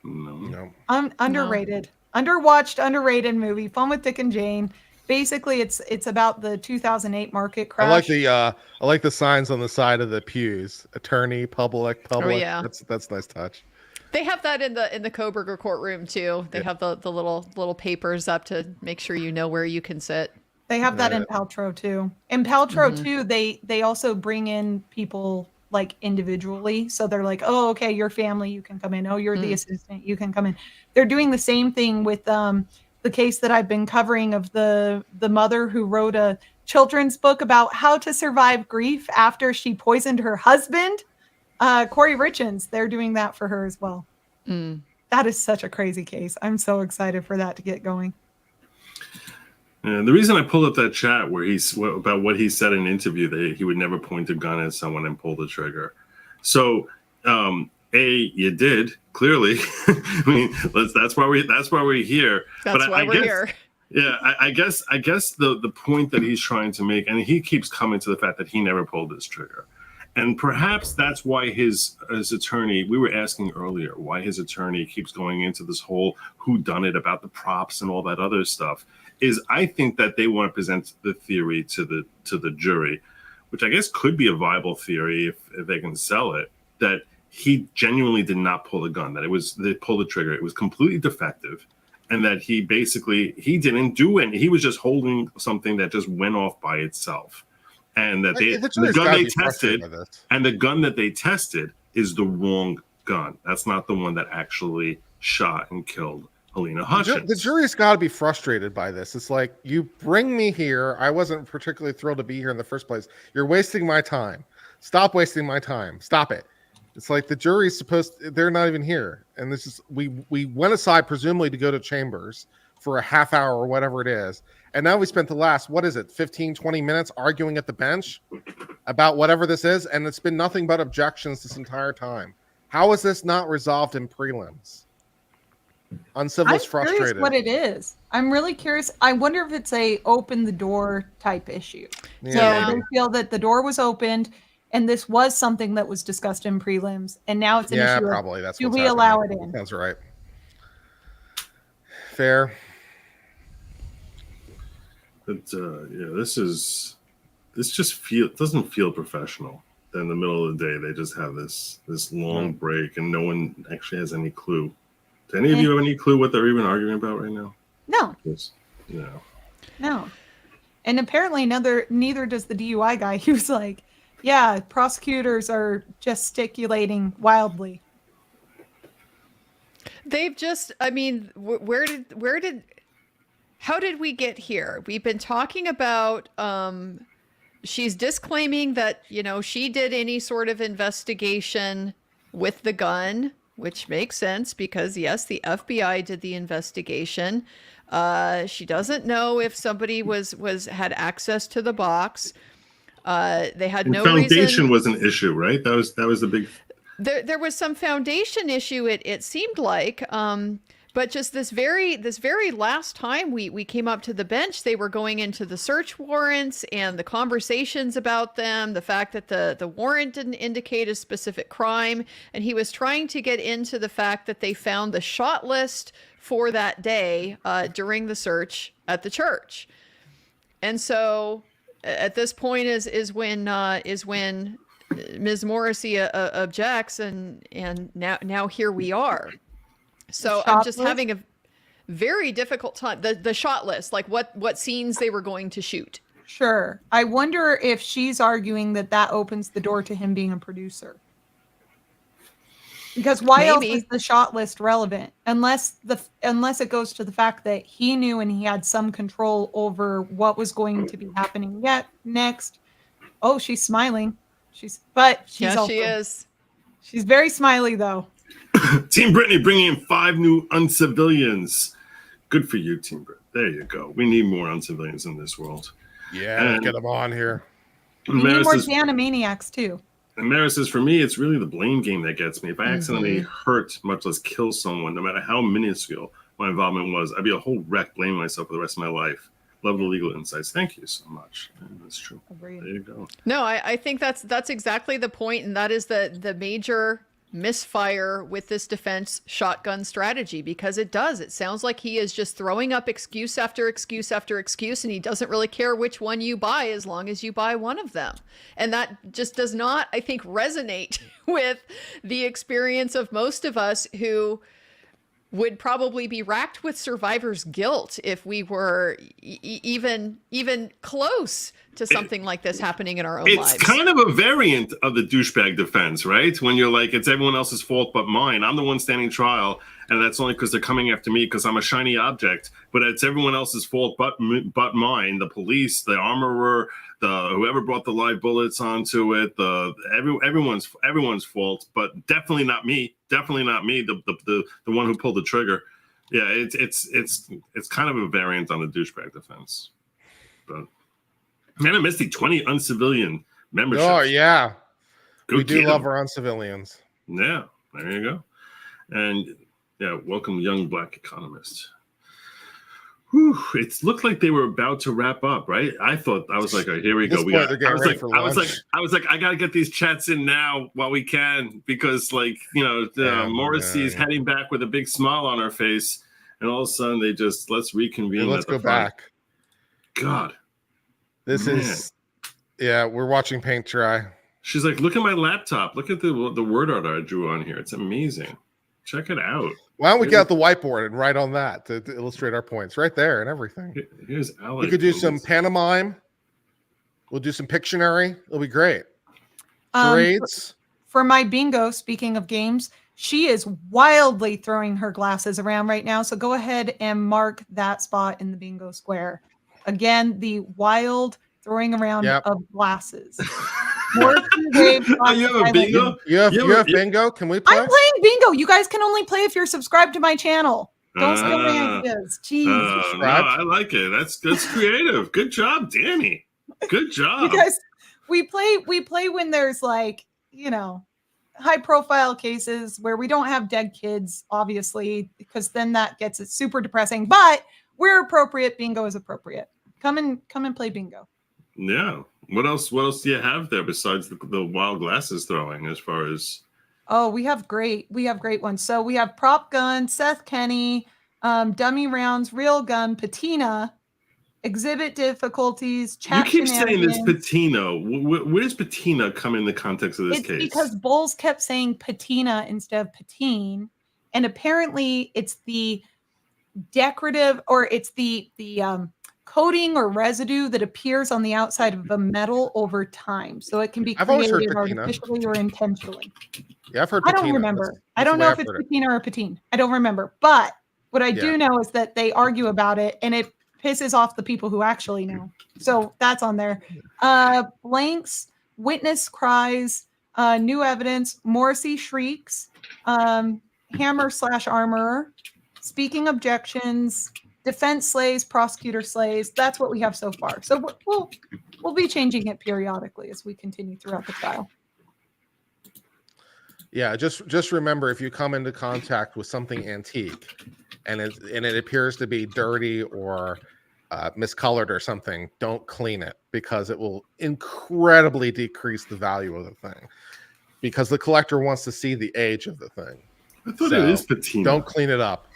Speaker 7: No.
Speaker 3: Underrated. Underwatched, underrated movie. Fun with Dick and Jane. Basically, it's about the 2008 market crash.
Speaker 1: I like the signs on the side of the pews. Attorney, public.
Speaker 5: Oh, yeah.
Speaker 1: That's a nice touch.
Speaker 5: They have that in the Koberger courtroom too. They have the little papers up to make sure you know where you can sit.
Speaker 3: They have that in Paltrow too. In Paltrow too, they also bring in people like individually. So they're like, oh, okay, your family, you can come in. Oh, you're the assistant, you can come in. They're doing the same thing with the case that I've been covering of the mother who wrote a children's book about how to survive grief after she poisoned her husband. Corey Richins, they're doing that for her as well. That is such a crazy case. I'm so excited for that to get going.
Speaker 7: And the reason I pulled up that chat where about what he said in an interview that he would never point a gun at someone and pull the trigger. So, you did clearly. I mean, that's why we're here.
Speaker 5: That's why we're here.
Speaker 7: Yeah, I guess the point that he's trying to make, and he keeps coming to the fact that he never pulled this trigger. And perhaps that's why his attorney, we were asking earlier, why his attorney keeps going into this whole whodunit about the props and all that other stuff, is I think that they want to present the theory to the jury, which I guess could be a viable theory if they can sell it, that he genuinely did not pull the gun, that they pulled the trigger. It was completely defective. And that he didn't do it. He was just holding something that just went off by itself. And that the gun that they tested is the wrong gun. That's not the one that actually shot and killed Helena Hutchins.
Speaker 1: The jury's got to be frustrated by this. It's like, you bring me here. I wasn't particularly thrilled to be here in the first place. You're wasting my time. Stop wasting my time. Stop it. It's like the jury's they're not even here. And this is, we went aside presumably to go to chambers for a half hour or whatever it is. And now we spent the last, 15, 20 minutes arguing at the bench about whatever this is. And it's been nothing but objections this entire time. How is this not resolved in prelims? Uncivil
Speaker 3: I'm
Speaker 1: is
Speaker 3: curious
Speaker 1: frustrated.
Speaker 3: what it is. I'm really curious. I wonder if it's a open the door type issue.
Speaker 1: Yeah,
Speaker 3: So
Speaker 1: maybe.
Speaker 3: they feel that the door was opened and this was something that was discussed in prelims, and now it's an
Speaker 1: Yeah,
Speaker 3: issue
Speaker 1: probably.
Speaker 3: of,
Speaker 1: That's
Speaker 3: do
Speaker 1: what's
Speaker 3: we
Speaker 1: happening.
Speaker 3: allow it in?
Speaker 1: Sounds right. Fair.
Speaker 7: But this just doesn't feel professional. Then in the middle of the day, they just have this long break, and no one actually has any clue. Do any of you have any clue what they're even arguing about right now?
Speaker 3: No.
Speaker 7: No.
Speaker 3: No. And apparently neither does the DUI guy. He was like, yeah, prosecutors are gesticulating wildly.
Speaker 5: They've just, I mean, how did we get here? We've been talking about, she's disclaiming that, she did any sort of investigation with the gun, which makes sense because yes, the FBI did the investigation. She doesn't know if somebody had access to the box. They had no
Speaker 7: foundation
Speaker 5: reason.
Speaker 7: was an issue, right? That was the big.
Speaker 5: There was some foundation issue. It seemed like, but just this very last time we came up to the bench, they were going into the search warrants and the conversations about them, the fact that the warrant didn't indicate a specific crime, and he was trying to get into the fact that they found the shot list for that day during the search at the church. And so at this point is when Ms. Morrissey objects, and now here we are. So I'm just having a very difficult time. The shot list, like what scenes they were going to shoot.
Speaker 3: Sure. I wonder if she's arguing that opens the door to him being a producer. Because why else is the shot list relevant? Unless it goes to the fact that he knew and he had some control over what was going to be happening next. Oh, she's smiling. She is. She's very smiley though.
Speaker 7: Team Brittany bringing in 5 new uncivilians. Good for you, Team Brittany. There you go. We need more uncivilians in this world.
Speaker 1: Yeah, get them on here.
Speaker 3: We need more Animaniacs too.
Speaker 7: And Mara says, for me, it's really the blame game that gets me. If I accidentally hurt, much less kill someone, no matter how minuscule my involvement was, I'd be a whole wreck blaming myself for the rest of my life. Love the legal insights. Thank you so much. That's true.
Speaker 3: Agreed.
Speaker 7: There you go.
Speaker 5: No, I think that's exactly the point, and that is the major misfire with this defense shotgun strategy, because it sounds like he is just throwing up excuse after excuse after excuse, and he doesn't really care which one you buy as long as you buy one of them. And that just does not, I think, resonate with the experience of most of us who would probably be racked with survivor's guilt if we were even close to something like this happening in our own lives.
Speaker 7: It's kind of a variant of the douchebag defense, right? When you're like, it's everyone else's fault but mine. I'm the one standing trial, and that's only because they're coming after me because I'm a shiny object. But it's everyone else's fault but mine. The police, the armorer, whoever brought the live bullets onto it. Everyone's fault, but definitely not me. Definitely not me. The one who pulled the trigger. Yeah, it's kind of a variant on the douchebag defense, but. Man, I missed the 20 uncivilian membership.
Speaker 1: Oh, yeah. We do
Speaker 7: kid.
Speaker 1: love our uncivilians.
Speaker 7: Yeah, there you go. And yeah, welcome, young black economist. Whew, it looked like they were about to wrap up, right? I was like, oh, here we go. I was like, I gotta get these chats in now while we can, because Morrissey's heading back with a big smile on her face, and all of a sudden they just let's reconvene.
Speaker 1: Let's go back.
Speaker 7: God.
Speaker 1: This is, we're watching paint dry.
Speaker 7: She's like, look at my laptop. Look at the word art I drew on here. It's amazing. Check it out.
Speaker 1: Why don't we get out the whiteboard and write on that to illustrate our points right there and everything?
Speaker 7: Here's Alec.
Speaker 1: We could do some pantomime. We'll do some Pictionary. It'll be great. Charades.
Speaker 3: For my bingo, speaking of games, she is wildly throwing her glasses around right now. So go ahead and mark that spot in the bingo square. Again, the wild throwing around of glasses.
Speaker 7: You have a bingo?
Speaker 1: You have bingo? Can we play?
Speaker 3: I'm playing bingo. You guys can only play if you're subscribed to my channel. Don't steal my ideas. Jeez.
Speaker 7: No, I like it. That's creative. Good job, Danny. Good job.
Speaker 3: You guys, we play when there's high profile cases where we don't have dead kids, obviously, because then that gets it super depressing. But we're appropriate. Bingo is appropriate. Come and play bingo.
Speaker 7: Yeah. What else do you have there besides the wild glasses throwing as far as?
Speaker 3: Oh, we have great ones. So we have prop gun, Seth Kenny, dummy rounds, real gun, patina, exhibit difficulties, chat
Speaker 7: You keep saying this
Speaker 3: shenanigans.
Speaker 7: patina. Where does patina come in the context of this
Speaker 3: It's
Speaker 7: case?
Speaker 3: because Bowles kept saying patina instead of patine, and apparently it's the decorative, or it's the coating or residue that appears on the outside of a metal over time. So it can be
Speaker 1: I've always heard
Speaker 3: created
Speaker 1: patina.
Speaker 3: artificially or intentionally.
Speaker 1: Yeah, I've heard
Speaker 3: I
Speaker 1: patina.
Speaker 3: don't remember.
Speaker 1: That's
Speaker 3: I don't
Speaker 1: the way
Speaker 3: know
Speaker 1: I've
Speaker 3: if it's
Speaker 1: heard it.
Speaker 3: patina or patine. I don't remember. But what I
Speaker 1: Yeah.
Speaker 3: do know is that they argue about it, and it pisses off the people who actually know. So that's on there. Blanks, witness cries, new evidence, Morrissey shrieks, hammer/armorer, speaking objections, defense slays, prosecutor slays. That's what we have so far. So we'll be changing it periodically as we continue throughout the trial.
Speaker 1: Yeah, just remember, if you come into contact with something antique and it appears to be dirty or miscolored or something, don't clean it, because it will incredibly decrease the value of the thing, because the collector wants to see the age of the thing.
Speaker 7: I thought it is patina.
Speaker 1: Don't clean it up.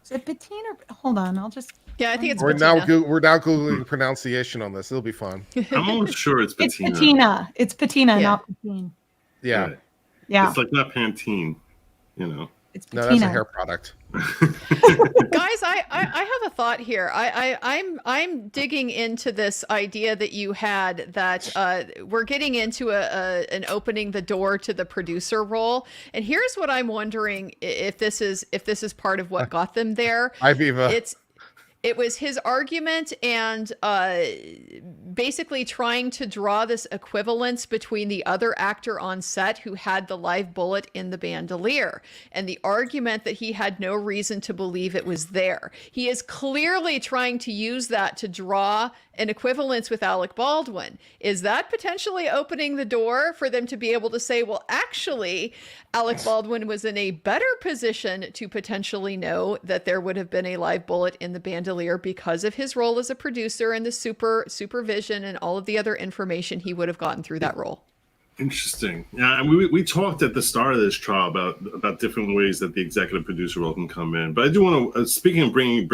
Speaker 3: Is it patina? Hold on, I'll just.
Speaker 5: Yeah, I think it's
Speaker 1: We're
Speaker 5: patina.
Speaker 1: now Googling pronunciation on this. It'll be fun.
Speaker 7: I'm almost sure it's patina.
Speaker 3: It's patina. It's patina,
Speaker 5: Yeah.
Speaker 3: not patine.
Speaker 1: Yeah.
Speaker 7: Right.
Speaker 3: Yeah,
Speaker 7: It's like not Pantene, you know.
Speaker 3: it's
Speaker 1: No,
Speaker 3: patina.
Speaker 1: that's a hair product.
Speaker 5: Guys, I have a thought here. I'm digging into this idea that you had, that we're getting into an opening the door to the producer role, and here's what I'm wondering, if this is part of what got them there.
Speaker 1: Hi, Viva.
Speaker 5: It was his argument and basically trying to draw this equivalence between the other actor on set who had the live bullet in the bandolier, and the argument that he had no reason to believe it was there. He is clearly trying to use that to draw an equivalence with Alec Baldwin. Is that potentially opening the door for them to be able to say, well, actually, Alec Baldwin was in a better position to potentially know that there would have been a live bullet in the bandolier because of his role as a producer and the supervision and all of the other information he would have gotten through that role?
Speaker 7: Interesting. Yeah, and we talked at the start of this trial about different ways that the executive producer role can come in. But I do want to, speaking of bringing